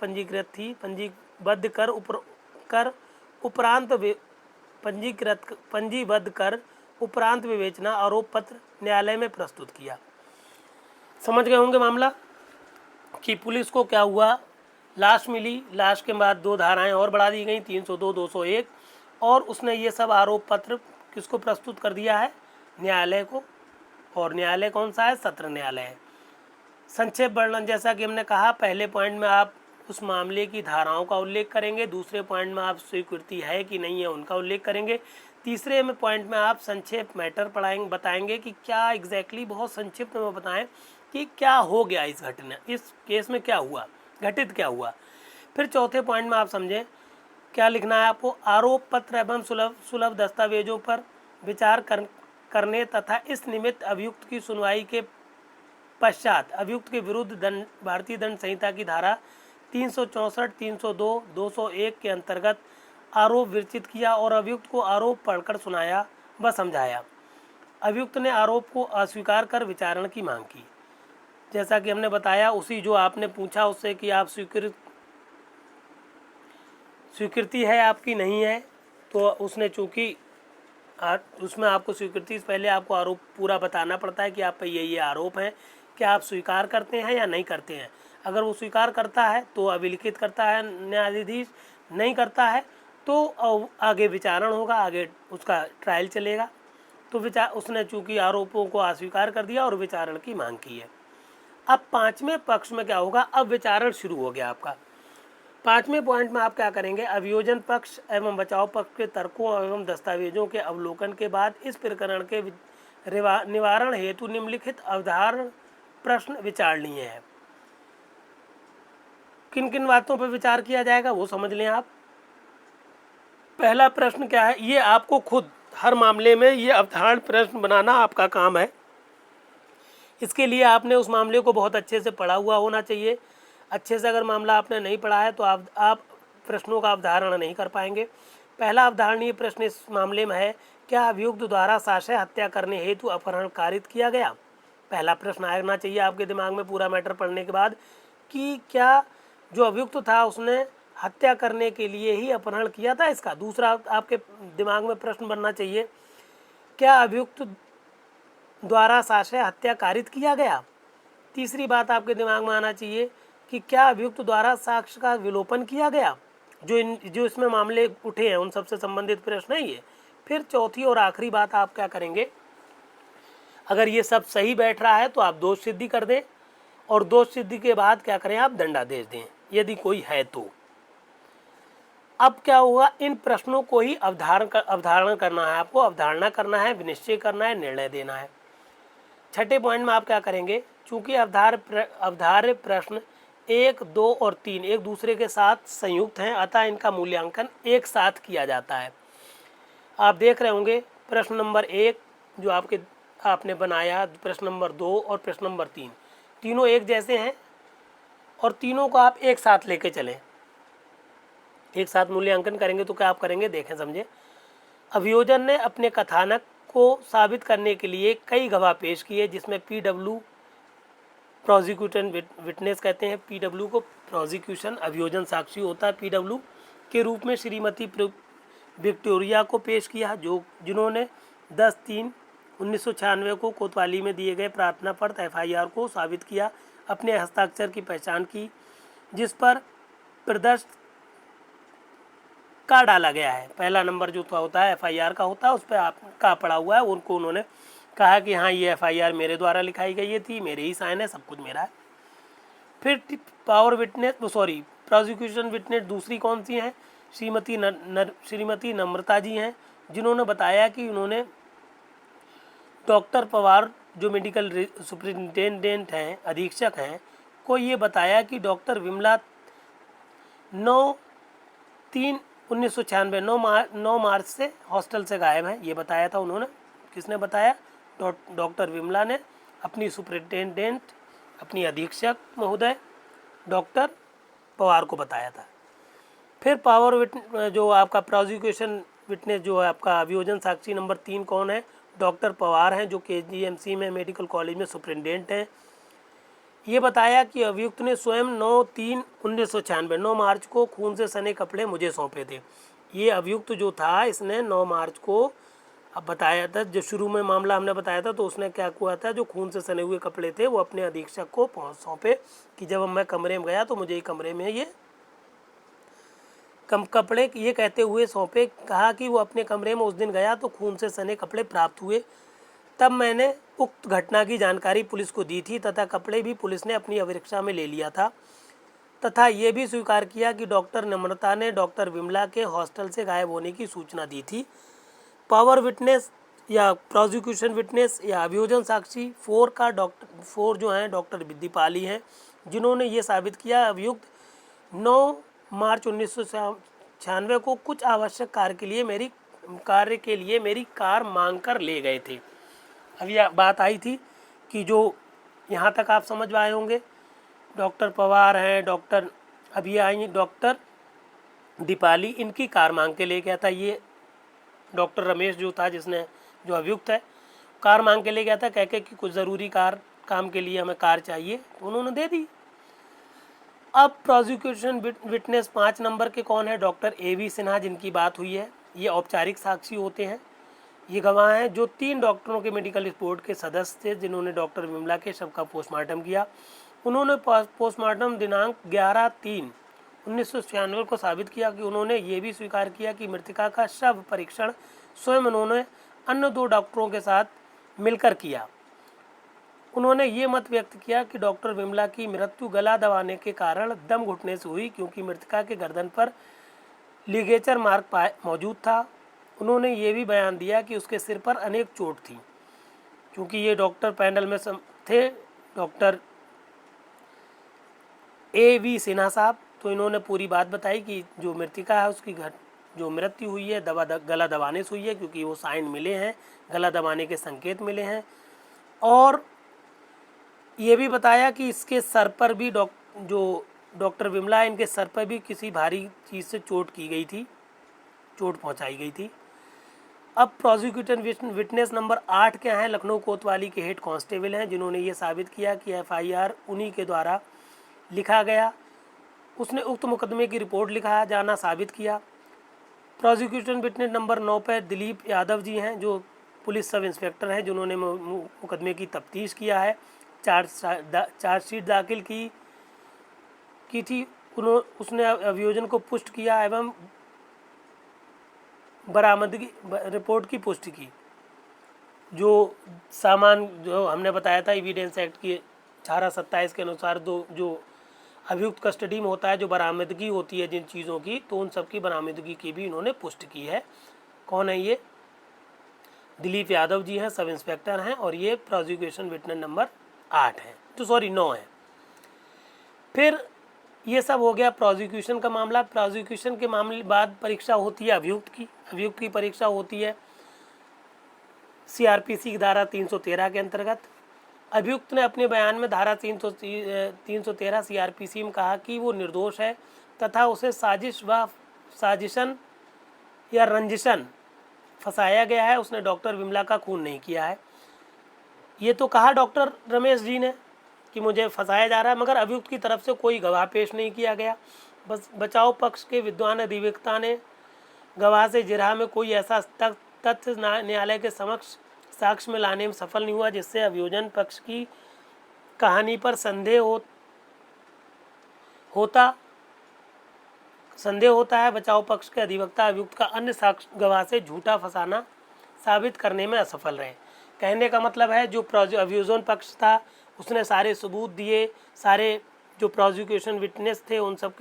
पंजीबद्ध कर उपरांत विवेचना आरोप पत्र न्यायालय में प्रस्तुत किया। समझ गए होंगे मामला कि पुलिस को क्या हुआ, लाश मिली, लाश के बाद 2 धाराएं और बढ़ा दी गई 302 201 और उसने ये सब आरोप पत्र किसको प्रस्तुत कर दिया है, न्यायालय को। और न्यायालय कौन सा है, सत्र न्यायालय है। संक्षेप वर्णन, जैसा कि हमने कहा, पहले पॉइंट में आप उस मामले की धाराओं का उल्लेख करेंगे, दूसरे पॉइंट में आप स्वीकृति है कि नहीं है उनका उल्लेख करेंगे, तीसरे में पॉइंट में आप संक्षेप मैटर बताएंगे कि क्या एग्जैक्टली बहुत संक्षिप्त में बताएं कि क्या हो गया इस केस में क्या हुआ, घटित क्या हुआ। फिर चौथे पॉइंट में आप समझें क्या लिखना है आपको, आरोप पत्र एवं सुलभ दस्तावेजों पर विचार करने तथा इस निमित्त अभियुक्त की सुनवाई के पश्चात अभियुक्त के विरुद्ध भारतीय दंड संहिता की धारा 364, 302, 201 के अंतर्गत आरोप विरचित किया और अभियुक्त को आरोप पढ़कर सुनाया व समझाया। अभियुक्त ने आरोप को अस्वीकार कर विचारण की मांग की। जैसा कि हमने बताया उसी जो आपने पूछा उससे कि आप स्वीकृति है आपकी नहीं है, तो उसने चूँकि उसमें आपको स्वीकृति से पहले आपको आरोप पूरा बताना पड़ता है कि आप पे ये आरोप हैं, क्या आप स्वीकार करते हैं या नहीं करते हैं। अगर वो स्वीकार करता है तो अभिलिखित करता है न्यायाधीश, नहीं करता है तो आगे विचारण होगा, आगे उसका ट्रायल चलेगा। तो उसने चूँकि आरोपों को अस्वीकार कर दिया और विचारण की मांग की है। अब 5वें पक्ष में क्या होगा, अब विचारण शुरू हो गया आपका। 5वें पॉइंट में आप क्या करेंगे, अभियोजन पक्ष एवं बचाव पक्ष के तर्कों एवं दस्तावेजों के अवलोकन के बाद इस प्रकरण के निवारण हेतु निम्नलिखित अवधारण प्रश्न विचारणीय है। किन किन बातों पर विचार किया जाएगा वो समझ लें आप। पहला प्रश्न क्या है, ये आपको खुद हर मामले में ये अवधारण प्रश्न बनाना आपका काम है। इसके लिए आपने उस मामले को बहुत अच्छे से पढ़ा हुआ होना चाहिए। अच्छे से अगर मामला आपने नहीं पढ़ा है तो आप प्रश्नों का अवधारण नहीं कर पाएंगे। पहला अवधारणीय प्रश्न इस मामले में है, क्या अभियुक्त द्वारा साक्ष्य हत्या करने हेतु अपहरण कारित किया गया। पहला प्रश्न आना चाहिए आपके दिमाग में पूरा मैटर पढ़ने के बाद कि क्या जो अभियुक्त था उसने हत्या करने के लिए ही अपहरण किया था इसका। दूसरा आपके दिमाग में प्रश्न बनना चाहिए, क्या अभियुक्त द्वारा साक्ष्य हत्या कारित किया गया। तीसरी बात आपके दिमाग में आना चाहिए कि क्या अभियुक्त द्वारा साक्ष्य का विलोपन किया गया। जो इसमें मामले उठे हैं उन सबसे संबंधित प्रश्न है ये। फिर चौथी और आखिरी बात आप क्या करेंगे, अगर ये सब सही बैठ रहा है तो आप दोष सिद्धि कर दें और दोष सिद्धि के बाद क्या करें, आप दंडादेश दें यदि कोई है तो। अब क्या हुआ, इन प्रश्नों को ही अवधारण करना है आपको, अवधारणा करना है, विनिश्चय करना है, निर्णय देना है। छठे पॉइंट में आप क्या करेंगे, चूंकि अवधार्य प्रश्न 1, 2 और 3 एक दूसरे के साथ संयुक्त हैं, अतः इनका मूल्यांकन एक साथ किया जाता है। आप देख रहे होंगे प्रश्न नंबर 1 जो आपने बनाया, प्रश्न नंबर 2 और प्रश्न नंबर 3 तीनों एक जैसे हैं और तीनों को आप एक साथ लेके चलें, एक साथ मूल्यांकन करेंगे तो क्या आप करेंगे, देखें समझे। अभियोजन ने अपने कथानक को साबित करने के लिए कई गवाह पेश किए, जिसमें PW प्रोसिक्यूशन विटनेस कहते हैं, PW को प्रोसिक्यूशन अभियोजन साक्षी होता है PW के रूप में श्रीमती विक्टोरिया को पेश किया, जिन्होंने 10/3/1996 को कोतवाली में दिए गए प्रार्थना पत्र FIR को साबित किया। अपने हस्ताक्षर की पहचान की, जिस पर प्रदर्श का डाला गया है। पहला नंबर जो होता है एफआईआर का होता है, उस पर आपका पड़ा हुआ है। उनको उन्होंने कहा कि हाँ ये एफआईआर मेरे द्वारा लिखाई गई थी, मेरे ही साइन है, सब कुछ मेरा है। फिर प्रोसिक्यूशन विटनेस दूसरी कौन सी हैं? श्रीमती नम्रता जी हैं, जिन्होंने बताया कि उन्होंने डॉक्टर पवार जो मेडिकल सुपरिटेंडेंट हैं, अधीक्षक हैं, को ये बताया कि डॉक्टर विमला 9/3/1996 9 मार्च से हॉस्टल से गायब है। ये बताया था उन्होंने। किसने बताया? डॉक्टर विमला ने अपनी सुपरिटेंडेंट, अपनी अधीक्षक महोदय डॉक्टर पवार को बताया था। फिर जो आपका प्रोसिक्यूशन विटनेस जो है आपका अभियोजन साक्षी नंबर 3 कौन है? डॉक्टर पवार हैं, जो KGMC में मेडिकल कॉलेज में सुपरिटेंडेंट हैं। ये बताया कि अभियुक्त ने स्वयं 9/3/1996 9 मार्च को खून से सने कपड़े मुझे सौंपे थे। ये अभियुक्त जो था, इसने 9 मार्च को अब बताया था, जो शुरू में मामला हमने बताया था, तो उसने क्या हुआ था, जो खून से सने हुए कपड़े थे वो अपने अधीक्षक को सौंपे कि जब मैं कमरे में गया तो मुझे कमरे में ये कपड़े, ये कहते हुए सौंपे, कहा कि वो अपने कमरे में उस दिन गया तो खून से सने कपड़े प्राप्त हुए। तब मैंने उक्त घटना की जानकारी पुलिस को दी थी तथा कपड़े भी पुलिस ने अपनी अभिरक्षा में ले लिया था, तथा ये भी स्वीकार किया कि डॉक्टर नम्रता ने डॉक्टर विमला के हॉस्टल से गायब होने की सूचना दी थी। पावर विटनेस या प्रोसिक्यूशन विटनेस या अभियोजन साक्षी 4 जो हैं डॉक्टर दीपाली हैं, जिन्होंने ये साबित किया अभियुक्त 9 मार्च 1996 को कुछ आवश्यक कार्य के लिए मेरी कार मांग कर ले गए थे। अब यह बात आई थी कि जो यहाँ तक आप समझ पाए होंगे, डॉक्टर पवार हैं, डॉक्टर अब ये आई डॉक्टर दीपाली, इनकी कार मांग के ले गया था। ये डॉक्टर रमेश जो था, जिसने जो अभियुक्त है, कार मांग के ले गया था, कह के कि कुछ ज़रूरी काम के लिए हमें कार चाहिए, तो उन्होंने दे दी। अब प्रोसिक्यूशन विटनेस 5 नंबर के कौन है? डॉक्टर AV सिन्हा, जिनकी बात हुई है। ये औपचारिक साक्षी होते हैं। ये गवाह हैं जो 3 डॉक्टरों के मेडिकल रिपोर्ट के सदस्य थे, जिन्होंने डॉक्टर विमला के शव का पोस्टमार्टम किया। उन्होंने पोस्टमार्टम दिनांक 11/3/1996 को साबित किया कि उन्होंने ये भी स्वीकार किया कि मृतका का शव परीक्षण स्वयं उन्होंने अन्य 2 डॉक्टरों के साथ मिलकर किया। उन्होंने ये मत व्यक्त किया कि डॉक्टर विमला की मृत्यु गला दबाने के कारण दम घुटने से हुई, क्योंकि मृतका के गर्दन पर लिगेचर मार्क मौजूद था। उन्होंने ये भी बयान दिया कि उसके सिर पर अनेक चोट थी। क्योंकि ये डॉक्टर पैनल में थे डॉक्टर AV सिन्हा साहब, तो इन्होंने पूरी बात बताई कि जो मृतिका है उसकी जो मृत्यु हुई है गला दबाने से हुई है, क्योंकि वो साइन मिले हैं, गला दबाने के संकेत मिले हैं। और ये भी बताया कि इसके सर पर भी जो डॉक्टर विमला है, इनके सर पर भी किसी भारी चीज़ से चोट पहुंचाई गई थी। अब प्रोसिक्यूटर विटनेस नंबर 8 क्या है? लखनऊ कोतवाली के हेड कांस्टेबल हैं, जिन्होंने ये साबित किया कि FIR उन्हीं के द्वारा लिखा गया। उसने उक्त मुकदमे की रिपोर्ट लिखा जाना साबित किया। प्रोसिक्यूशन विटनेस नंबर 9 पर दिलीप यादव जी हैं, जो पुलिस सब इंस्पेक्टर हैं, जिन्होंने मुकदमे की तफ्तीश किया है, चार्जशीट दाखिल की थी। उसने अभियोजन को पुष्ट किया एवं बरामदगी रिपोर्ट की पुष्टि की। जो सामान जो हमने बताया था एविडेंस एक्ट की धारा 27 के अनुसार जो अभियुक्त कस्टडी में होता है, जो बरामदगी होती है जिन चीज़ों की, तो उन सब की बरामदगी की भी इन्होंने पुष्टि की है। कौन है ये? दिलीप यादव जी हैं, सब इंस्पेक्टर हैं, और ये प्रोसिक्यूशन विटनेस नंबर 8 है, तो 9 है। फिर ये सब हो गया प्रोसिक्यूशन का मामला। प्रोसिक्यूशन के मामले बाद परीक्षा होती है अभियुक्त की परीक्षा होती है CRPC की धारा 313 के अंतर्गत। अभियुक्त ने अपने बयान में धारा 313 CRPC में कहा कि वो निर्दोष है तथा उसे साजिशन या रंजिशन फंसाया गया है। उसने डॉक्टर विमला का खून नहीं किया है। ये तो कहा डॉक्टर रमेश जी ने कि मुझे फंसाया जा रहा है, मगर अभियुक्त की तरफ से कोई गवाह पेश नहीं किया गया। बस बचाव पक्ष के विद्वान अधिवक्ता ने गवाह से जिरह में कोई ऐसा तथ्य न्यायालय के समक्ष साक्ष्य में लाने में सफल नहीं हुआ जिससे अभियोजन पक्ष की कहानी पर संदेह होता है, बचाव पक्ष के अधिवक्ता अभियुक्त का अन्य साक्ष्य गवाह से झूठा फंसाना साबित करने में असफल रहे। कहने का मतलब है जो अभियोजन पक्ष था उसने सारे सबूत दिए, सारे जो प्रोसिक्यूशन विटनेस थे उन सब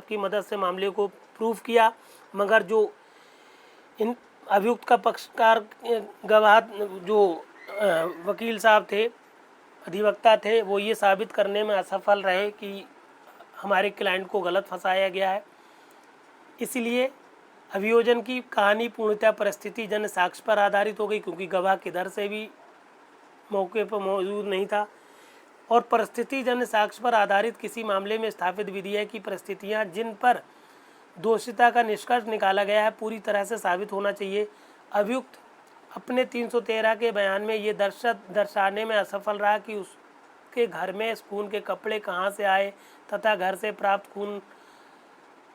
की मदद से मामले को प्रूव किया, मगर जो इन अभियुक्त का पक्षकार गवाह जो वकील साहब थे, अधिवक्ता थे, वो ये साबित करने में असफल रहे कि हमारे क्लाइंट को गलत फंसाया गया है। इसलिए अभियोजन की कहानी पूर्णतः परिस्थिति जन्य साक्ष्य पर आधारित हो गई, क्योंकि गवाह किधर से भी मौके पर मौजूद नहीं था। और परिस्थिति जन्य साक्ष्य पर आधारित किसी मामले में स्थापित विधि है कि परिस्थितियां जिन पर दोषिता का निष्कर्ष निकाला गया है पूरी तरह से साबित होना चाहिए। अभियुक्त अपने 313 के बयान में ये दर्शाने में असफल रहा कि उसके घर में खून के कपड़े कहाँ से आए तथा घर से प्राप्त खून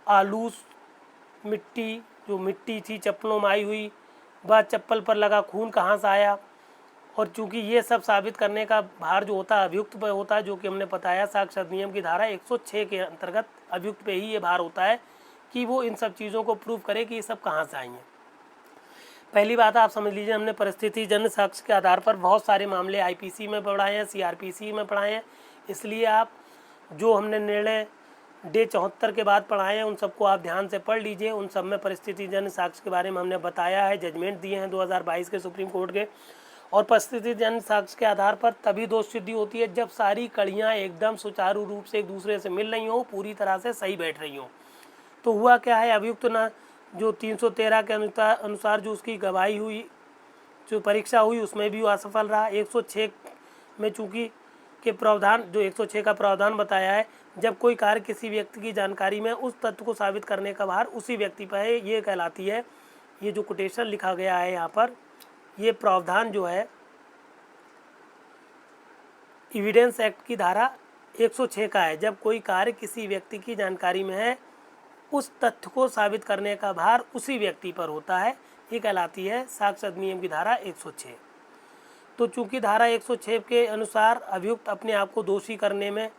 आलूस मिट्टी थी चप्पलों में आई हुई, वह चप्पल पर लगा खून कहाँ से आया। और चूंकि ये सब साबित करने का भार जो होता है अभियुक्त पर होता है, जो कि हमने बताया साक्ष्य अधिनियम की धारा 106 के अंतर्गत अभियुक्त पे ही ये भार होता है कि वो इन सब चीज़ों को प्रूव करे कि ये सब कहाँ से आई हैं। पहली बात आप समझ लीजिए, हमने परिस्थिति जन्य साक्ष्य के आधार पर बहुत सारे मामले आईपीसी में पढ़ाए हैं, सीआरपीसी में पढ़ाए हैं, इसलिए आप जो हमने निर्णय डे 74 के बाद पढ़ाए हैं उन सबको आप ध्यान से पढ़ लीजिए। उन सब में परिस्थिति जन्य साक्ष्य के बारे में हमने बताया है, जजमेंट दिए हैं 2022 के सुप्रीम कोर्ट के। और परिस्थिति जन्य साक्ष्य के आधार पर तभी दोष सिद्धि होती है जब सारी कड़ियाँ एकदम सुचारू रूप से एक दूसरे से मिल रही हों, पूरी तरह से सही बैठ रही हों। तो हुआ क्या है, अभियुक्त ना जो 313 के अनुसार जो उसकी गवाही हुई, जो परीक्षा हुई, उसमें भी वो असफल रहा। 106 में चूंकि के प्रावधान जो 106 का प्रावधान बताया है, जब कोई कार्य किसी व्यक्ति की जानकारी में उस तथ्य को साबित करने का भार उसी व्यक्ति पर है, ये कहलाती है। ये जो कोटेशन लिखा गया है यहाँ पर, ये प्रावधान जो है एविडेंस एक्ट की धारा 106 का है। जब कोई कार्य किसी व्यक्ति की जानकारी में है उस तथ्य को साबित करने का भार उसी व्यक्ति पर होता है, ये कहलाती है साक्ष्य अधिनियम की धारा 106। तो चूंकि धारा 106 के अनुसार अभियुक्त अपने आप को दोषी करने में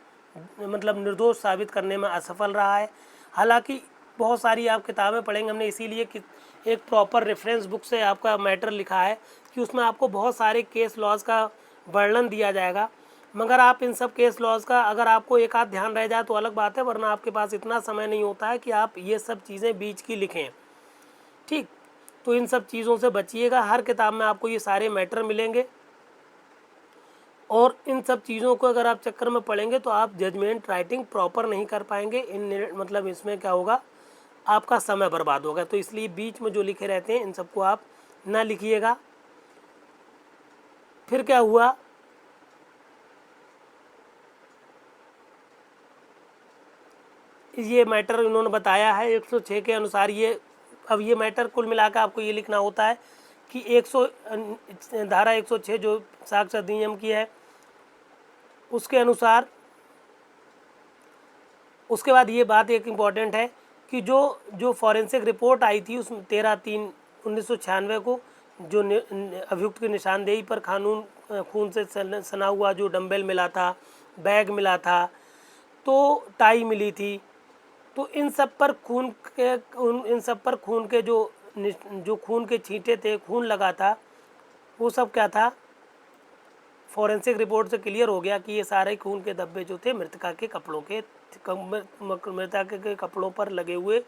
मतलब निर्दोष साबित करने में असफल रहा है। हालांकि बहुत सारी आप किताबें पढ़ेंगे, हमने इसीलिए कि एक प्रॉपर रेफरेंस बुक से आपका मैटर लिखा है कि उसमें आपको बहुत सारे केस लॉज का वर्णन दिया जाएगा, मगर आप इन सब केस लॉज का अगर आपको एक आध ध्यान रह जाए तो अलग बात है, वरना आपके पास इतना समय नहीं होता है कि आप ये सब चीज़ें बीच की लिखें। ठीक, तो इन सब चीज़ों से बचिएगा। हर किताब में आपको ये सारे मैटर मिलेंगे और इन सब चीज़ों को अगर आप चक्कर में पढ़ेंगे तो आप जजमेंट राइटिंग प्रॉपर नहीं कर पाएंगे। मतलब इसमें क्या होगा, आपका समय बर्बाद होगा। तो इसलिए बीच में जो लिखे रहते हैं इन सबको आप ना लिखिएगा। फिर क्या हुआ, ये मैटर इन्होंने बताया है 106 के अनुसार। ये अब ये मैटर कुल मिलाकर आपको ये लिखना होता है कि धारा 106 जो साक्ष्य अधिनियम की है उसके अनुसार। उसके बाद ये बात एक इम्पॉर्टेंट है कि जो फॉरेंसिक रिपोर्ट आई थी उस 13/3/1996 को, जो अभियुक्त की निशानदेही पर खून से सना हुआ जो डंबल मिला था, बैग मिला था, तो टाई मिली थी, तो इन सब पर खून के जो खून के छींटे थे, खून लगा था, वो सब क्या था, फॉरेंसिक रिपोर्ट से क्लियर हो गया कि ये सारे खून के धब्बे जो थे मृतका के कपड़ों पर लगे हुए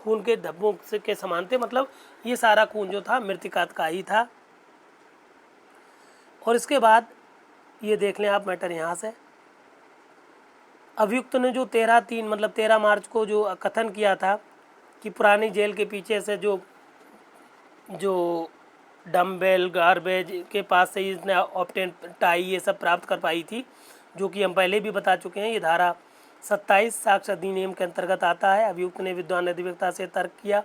खून के धब्बों से के समान थे। मतलब ये सारा खून जो था मृतिका का ही था। और इसके बाद ये देख लें आप मैटर यहाँ से, अभियुक्त ने जो 13/3 मतलब 13 मार्च को जो कथन किया था कि पुरानी जेल के पीछे से जो डम्बेल गार्बेज के पास से इसने ऑप्टेन टाई ये सब प्राप्त कर पाई थी, जो कि हम पहले भी बता चुके हैं। ये धारा 27 साक्ष्य अधिनियम के अंतर्गत आता है। अभियुक्त ने विद्वान अधिवक्ता से तर्क किया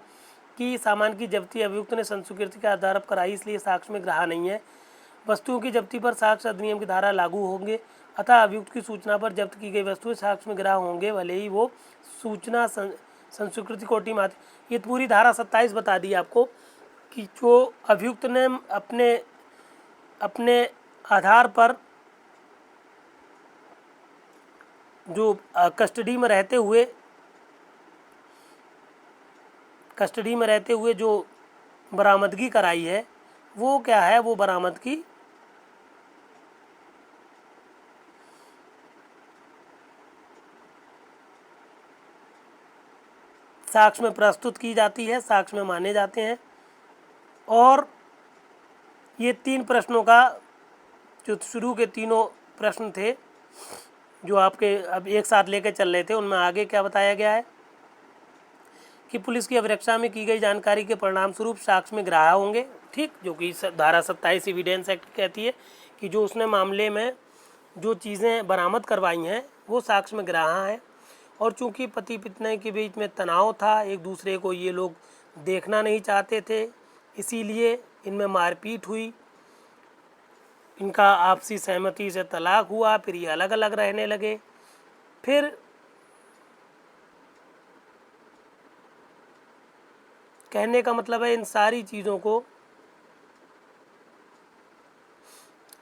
कि सामान की जब्ती अभियुक्त ने संस्कृति के आधार पर कराई, इसलिए साक्ष्य में ग्राह्य नहीं है। वस्तुओं की जब्ती पर साक्ष्य अधिनियम की धारा लागू होंगे, अतः अभियुक्त की सूचना पर जब्त की गई वस्तुएं साक्ष्य में ग्राह्य होंगे, भले ही वो सूचना संस्कृति कोटि में आती। ये पूरी धारा 27 बता दी आपको कि जो अभियुक्त ने अपने आधार पर जो कस्टडी में रहते हुए जो बरामदगी कराई है वो क्या है, वो बरामदगी साक्ष्य में प्रस्तुत की जाती है, साक्ष्य में माने जाते हैं। और ये 3 प्रश्नों का जो शुरू के तीनों प्रश्न थे जो आपके अब एक साथ लेकर चल रहे थे, उनमें आगे क्या बताया गया है कि पुलिस की अभिरक्षा में की गई जानकारी के परिणाम स्वरूप साक्ष्य में ग्राह्य होंगे, ठीक, जो कि धारा 27 एविडेंस एक्ट कहती है कि जो उसने मामले में जो चीज़ें बरामद करवाई हैं वो साक्ष्य में ग्राह्य हैं। और चूंकि पति पत्नी के बीच में तनाव था, एक दूसरे को ये लोग देखना नहीं चाहते थे, इसीलिए इनमें मारपीट हुई, इनका आपसी सहमति से तलाक हुआ, फिर ये अलग अलग रहने लगे। फिर कहने का मतलब है इन सारी चीज़ों को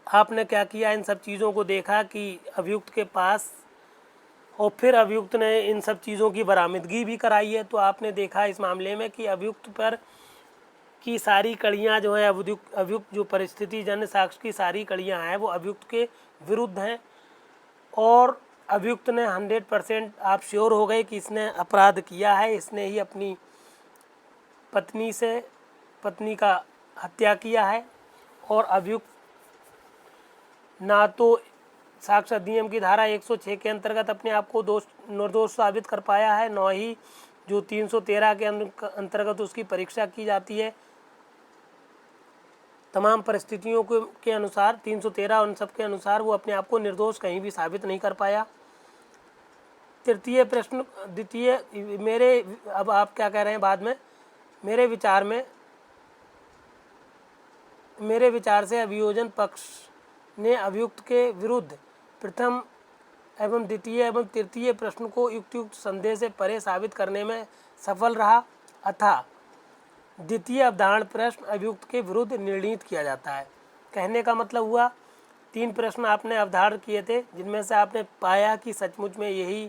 आपने क्या किया, इन सब चीज़ों को देखा कि अभियुक्त के पास, और फिर अभियुक्त ने इन सब चीज़ों की बरामदगी भी कराई है। तो आपने देखा इस मामले में कि अभियुक्त पर की सारी कड़ियाँ जो हैं, अभियुक्त जो परिस्थिति जन्य साक्ष्य की सारी कड़ियाँ हैं वो अभियुक्त के विरुद्ध हैं। और अभियुक्त ने 100% आप श्योर हो गए कि इसने अपराध किया है, इसने ही अपनी पत्नी का हत्या किया है। और अभियुक्त ना तो साक्ष्य अधिनियम की धारा 106 के अंतर्गत अपने आप को निर्दोष साबित कर पाया है, न ही जो 313 के अंतर्गत उसकी परीक्षा की जाती है तमाम परिस्थितियों के अनुसार, 313 उन सब के अनुसार वो अपने आप को निर्दोष कहीं भी साबित नहीं कर पाया। द्वितीय मेरे, अब आप क्या कह रहे हैं बाद में, मेरे विचार से अभियोजन पक्ष ने अभियुक्त के विरुद्ध प्रथम एवं द्वितीय एवं तृतीय प्रश्न को युक्त संदेह से परे साबित करने में सफल रहा, अतः द्वितीय अवधारण प्रश्न अभियुक्त के विरुद्ध निर्णीत किया जाता है। कहने का मतलब हुआ 3 प्रश्न आपने अवधारण किए थे, जिनमें से आपने पाया कि सचमुच में यही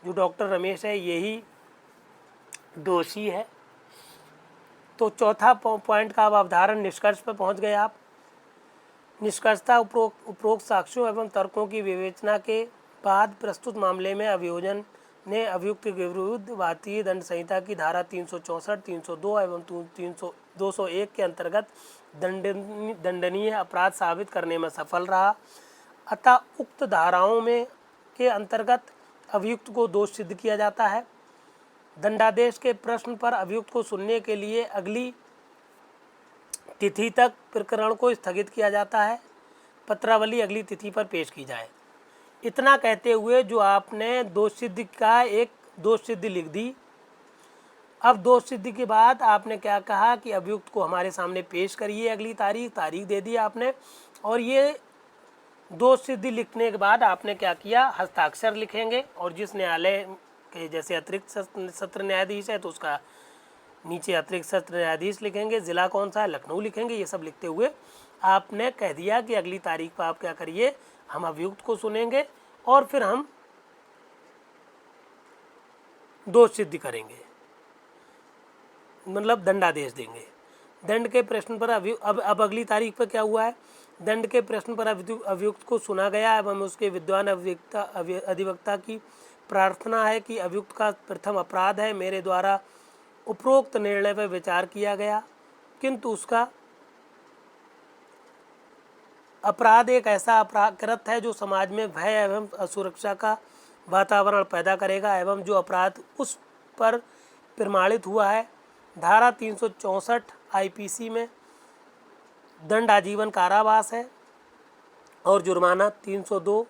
जो डॉक्टर रमेश है यही दोषी है, तो चौथा पॉइंट का अब अवधारण निष्कर्ष पर पहुंच गए आप। निष्कर्षता उपरोक्त साक्ष्यों एवं तर्कों की विवेचना के बाद प्रस्तुत मामले में अभियोजन ने अभियुक्त के विरुद्ध भारतीय दंड संहिता की धारा 364, 302 एवं 201 के अंतर्गत दंडनीय अपराध साबित करने में सफल रहा, अतः उक्त धाराओं में के अंतर्गत अभियुक्त को दोष सिद्ध किया जाता है। दंडादेश के प्रश्न पर अभियुक्त को सुनने के लिए अगली तिथि तक प्रकरण को स्थगित किया जाता है, पत्रावली अगली तिथि पर पेश की जाए। इतना कहते हुए जो आपने दोष सिद्धि का एक दोष सिद्धि लिख दी। अब दोष सिद्धि के बाद आपने क्या कहा कि अभियुक्त को हमारे सामने पेश करिए, अगली तारीख दे दी आपने। और ये दोष सिद्धि लिखने के बाद आपने क्या किया, हस्ताक्षर लिखेंगे, और जिस न्यायालय के जैसे अतिरिक्त सत्र न्यायाधीश है तो उसका नीचे अतिरिक्त सत्र न्यायाधीश लिखेंगे, ज़िला कौन सा है लखनऊ लिखेंगे। ये सब लिखते हुए आपने कह दिया कि अगली तारीख पर आप क्या करिए, हम अभियुक्त को सुनेंगे और फिर हम दोष सिद्धि करेंगे, मतलब दंडादेश देंगे। दंड के प्रश्न पर अब अगली तारीख पर क्या हुआ है, दंड के प्रश्न पर अभियुक्त को सुना गया एवं उसके विद्वान अधिवक्ता की प्रार्थना है कि अभियुक्त का प्रथम अपराध है, मेरे द्वारा उपरोक्त निर्णय पर विचार किया गया, किंतु उसका अपराध एक ऐसा अपराध है जो समाज में भय एवं असुरक्षा का वातावरण पैदा करेगा, एवं जो अपराध उस पर प्रमाणित हुआ है धारा 364 आईपीसी में दंड आजीवन कारावास है और जुर्माना 302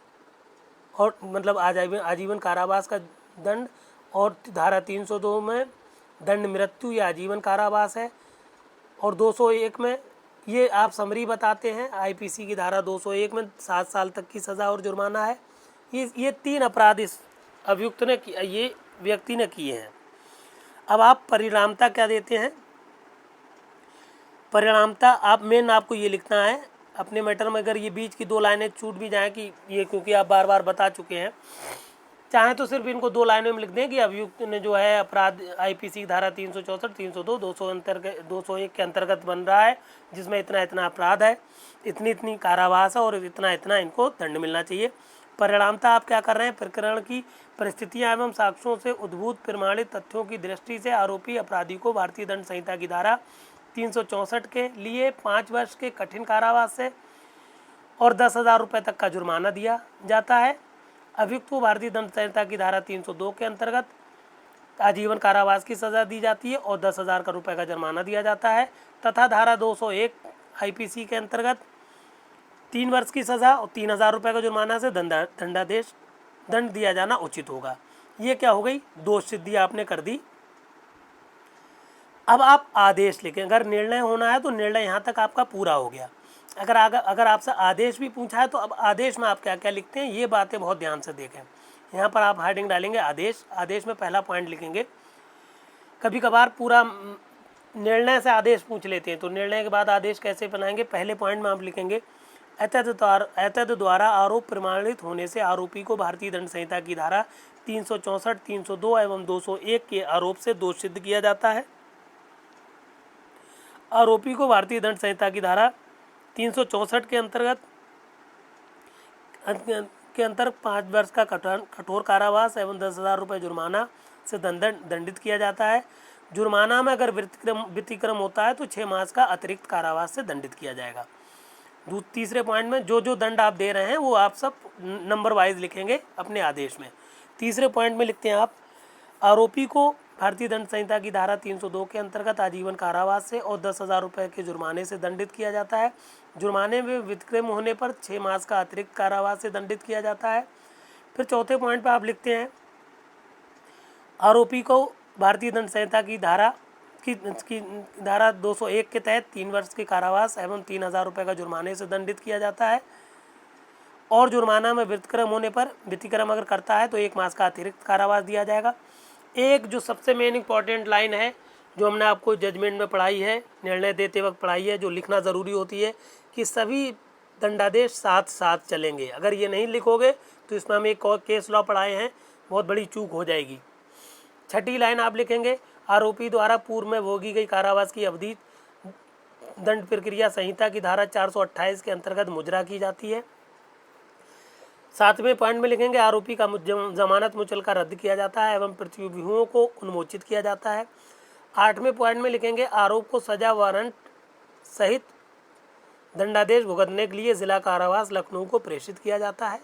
और मतलब आजीवन कारावास का दंड, और धारा 302 में दंड मृत्यु या आजीवन कारावास है, और 201 में ये आप समरी बताते हैं, आईपीसी की धारा 201 में 7 साल तक की सज़ा और जुर्माना है। ये 3 अपराध इस अभियुक्त ने ये व्यक्ति ने किए हैं। अब आप परिणामता क्या देते हैं, परिणामता आप मेन आपको ये लिखना है अपने मैटर में, अगर ये बीच की 2 लाइनें छूट भी जाएं कि ये क्योंकि आप बार बार बता चुके हैं, चाहे तो सिर्फ इनको 2 लाइनों में लिख दें कि अभियुक्त ने जो है अपराध आईपीसी धारा 364, 302, 201 के अंतर्गत बन रहा है, जिसमें इतना इतना अपराध है, इतनी इतनी कारावास है और इतना इतना इनको दंड मिलना चाहिए। परिणामतः आप क्या कर रहे हैं, प्रकरण की परिस्थितियां एवं साक्ष्यों से उद्भूत प्रमाणित तथ्यों की दृष्टि से आरोपी अपराधी को भारतीय दंड संहिता की धारा 364 के लिए 5 वर्ष के कठिन कारावास से और 10,000 रुपये तक का जुर्माना दिया जाता है। अभियुक्त को भारतीय दंड संहिता की धारा 302 के अंतर्गत आजीवन कारावास की सज़ा दी जाती है और 10,000 रुपये का जुर्माना दिया जाता है, तथा धारा 201 आईपीसी के अंतर्गत 3 वर्ष की सज़ा और 3,000 रुपये का जुर्माना से दंड दिया जाना उचित होगा। ये क्या हो गई, दोष सिद्धि आपने कर दी। अब आप आदेश लिखें। अगर निर्णय होना है तो निर्णय यहाँ तक आपका पूरा हो गया। अगर आपसे आदेश भी पूछा है तो अब आदेश में आप क्या क्या लिखते हैं, ये बातें बहुत ध्यान से देखें। यहाँ पर आप हेडिंग डालेंगे आदेश, आदेश में पहला पॉइंट लिखेंगे। कभी कभार पूरा निर्णय से आदेश पूछ लेते हैं, तो निर्णय के बाद आदेश कैसे बनाएंगे, पहले पॉइंट में आप लिखेंगे एतद द्वारा आरोप प्रमाणित होने से आरोपी को भारतीय दंड संहिता की धारा 364, 302 एवं 201 के आरोप से दोष सिद्ध किया जाता है। आरोपी को भारतीय दंड संहिता की धारा 364 के अंतर्गत 5 वर्ष का कठोर कारावास एवं 10,000 रुपये जुर्माना से दंडित किया जाता है। जुर्माना में अगर व्यतिक्रम होता है तो 6 मास का अतिरिक्त कारावास से दंडित किया जाएगा। तीसरे पॉइंट में जो दंड आप दे रहे हैं वो आप सब नंबर वाइज लिखेंगे अपने आदेश में। तीसरे पॉइंट में लिखते हैं आप, आरोपी को भारतीय दंड संहिता की धारा 302 के अंतर्गत आजीवन कारावास से और 10,000 रुपये के जुर्माने से दंडित किया जाता है। जुर्माने में व्यतिक्रम होने पर 6 मास का अतिरिक्त कारावास से दंडित किया जाता है। फिर चौथे पॉइंट पर आप लिखते हैं, आरोपी को भारतीय दंड संहिता की धारा 201 के तहत 3 वर्ष के कारावास एवं 3,000 रुपये का जुर्माने से दंडित किया जाता है। और जुर्माना में व्यतिक्रम अगर करता है तो 1 मास का अतिरिक्त कारावास दिया जाएगा। एक जो सबसे मेन इंपॉर्टेंट लाइन है जो हमने आपको जजमेंट में पढ़ाई है, निर्णय देते वक्त पढ़ाई है, जो लिखना ज़रूरी होती है कि सभी दंडादेश साथ साथ चलेंगे। अगर ये नहीं लिखोगे तो इसमें हम एक और केस लॉ पढ़ाए हैं, बहुत बड़ी चूक हो जाएगी। छठी लाइन आप लिखेंगे, आरोपी द्वारा पूर्व में भोगी गई कारावास की अवधि दंड प्रक्रिया संहिता की धारा 428 के अंतर्गत मुजरा की जाती है। 7वें पॉइंट में लिखेंगे, आरोपी का जमानत मुचलका रद्द किया जाता है एवं प्रतिभूतियों को उन्मोचित किया जाता है। 8वें पॉइंट में लिखेंगे, आरोप को सजा वारंट सहित दंडादेश भुगतने के लिए जिला कारावास लखनऊ को प्रेषित किया जाता है।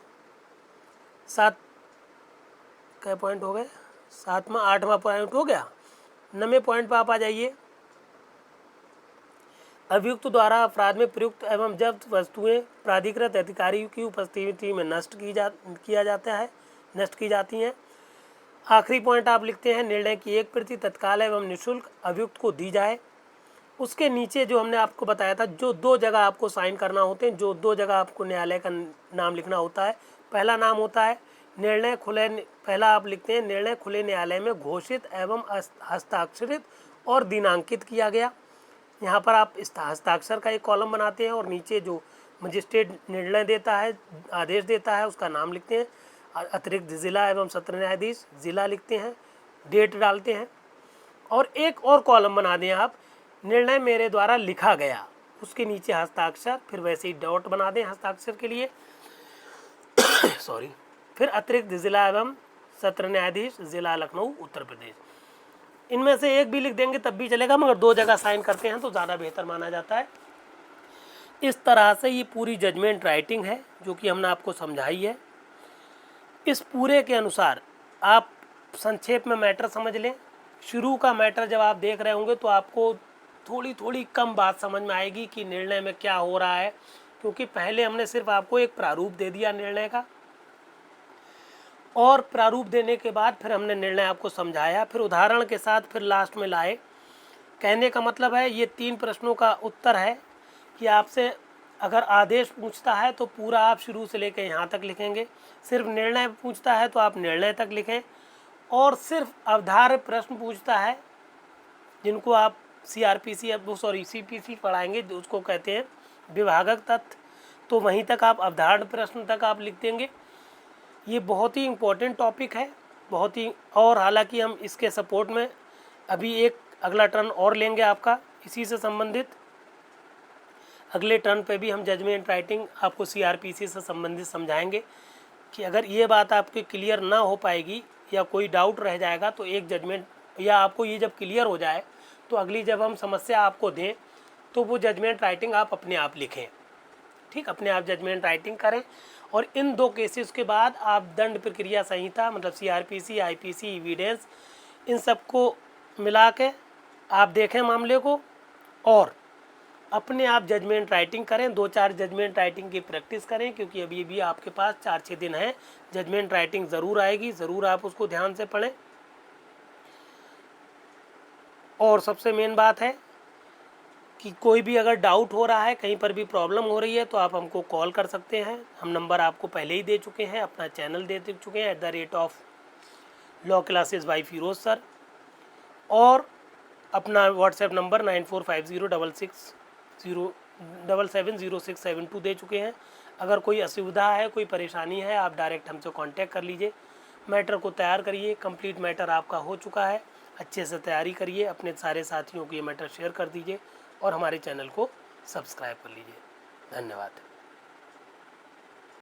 7 क्या पॉइंट हो गए, 7वां 8वां पॉइंट हो गया। 9वें पॉइंट पर आप आ जाइए, अभियुक्त द्वारा अपराध में प्रयुक्त एवं जब्त वस्तुएं प्राधिकृत अधिकारी की उपस्थिति में नष्ट की जाती हैं। आखिरी पॉइंट आप लिखते हैं, निर्णय की 1 प्रति तत्काल एवं निःशुल्क अभियुक्त को दी जाए। उसके नीचे जो हमने आपको बताया था, जो 2 जगह आपको साइन करना होते हैं, जो 2 जगह आपको न्यायालय का नाम लिखना होता है। पहला नाम होता है पहला आप लिखते हैं, निर्णय खुले न्यायालय में घोषित एवं हस्ताक्षरित और दिनांकित किया गया। यहाँ पर आप हस्ताक्षर का एक कॉलम बनाते हैं और नीचे जो मजिस्ट्रेट निर्णय देता है, आदेश देता है, उसका नाम लिखते हैं। अतिरिक्त जिला एवं सत्र न्यायाधीश जिला लिखते हैं, डेट डालते हैं और एक और कॉलम बना दें आप, निर्णय मेरे द्वारा लिखा गया, उसके नीचे हस्ताक्षर, फिर वैसे ही डॉट बना दें हस्ताक्षर के लिए सॉरी। फिर अतिरिक्त जिला एवं सत्र न्यायाधीश जिला लखनऊ उत्तर प्रदेश। इनमें से एक भी लिख देंगे तब भी चलेगा, मगर 2 जगह साइन करते हैं तो ज़्यादा बेहतर माना जाता है। इस तरह से ये पूरी जजमेंट राइटिंग है जो कि हमने आपको समझाई है। इस पूरे के अनुसार आप संक्षेप में मैटर समझ लें। शुरू का मैटर जब आप देख रहे होंगे तो आपको थोड़ी थोड़ी कम बात समझ में आएगी कि निर्णय में क्या हो रहा है, क्योंकि पहले हमने सिर्फ आपको एक प्रारूप दे दिया निर्णय का, और प्रारूप देने के बाद फिर हमने निर्णय आपको समझाया, फिर उदाहरण के साथ फिर लास्ट में लाए। कहने का मतलब है ये 3 प्रश्नों का उत्तर है कि आपसे अगर आदेश पूछता है तो पूरा आप शुरू से लेकर यहाँ तक लिखेंगे, सिर्फ निर्णय पूछता है तो आप निर्णय तक लिखें, और सिर्फ अवधार्य प्रश्न पूछता है जिनको आप सीपीसी पढ़ाएंगे, उसको कहते हैं विभागक तथ्य, तो वहीं तक आप अवधारण प्रश्न तक आप लिख देंगे। ये बहुत ही इम्पोर्टेंट टॉपिक है, बहुत ही। और हालांकि हम इसके सपोर्ट में अभी एक अगला टर्न और लेंगे आपका इसी से संबंधित। अगले टर्न पे भी हम जजमेंट राइटिंग आपको सीआरपीसी से संबंधित समझाएंगे कि अगर ये बात आपके क्लियर ना हो पाएगी या कोई डाउट रह जाएगा तो एक जजमेंट, या आपको ये जब क्लियर हो जाए तो अगली जब हम समस्या आपको दें तो वो जजमेंट राइटिंग आप अपने आप लिखें, ठीक, अपने आप जजमेंट राइटिंग करें। और इन 2 केसेस के बाद आप दंड प्रक्रिया संहिता मतलब सीआरपीसी, आईपीसी, एविडेंस, इन सबको मिला के आप देखें मामले को और अपने आप जजमेंट राइटिंग करें। 2-4 जजमेंट राइटिंग की प्रैक्टिस करें, क्योंकि अभी भी आपके पास 4-6 दिन है। जजमेंट राइटिंग ज़रूर आएगी, ज़रूर आप उसको ध्यान से पढ़ें। और सबसे मेन बात है कि कोई भी अगर डाउट हो रहा है, कहीं पर भी प्रॉब्लम हो रही है, तो आप हमको कॉल कर सकते हैं। हम नंबर आपको पहले ही दे चुके हैं, अपना चैनल दे चुके हैं @law classes by Firoz sir, और अपना व्हाट्सएप नंबर 945066070672 दे चुके हैं। अगर कोई असुविधा है, कोई परेशानी है, आप डायरेक्ट हमसे कांटेक्ट कर लीजिए। मैटर को तैयार करिए, कंप्लीट मैटर आपका हो चुका है, अच्छे से तैयारी करिए, अपने सारे साथियों को ये मैटर शेयर कर दीजिए और हमारे चैनल को सब्सक्राइब कर लीजिए। धन्यवाद।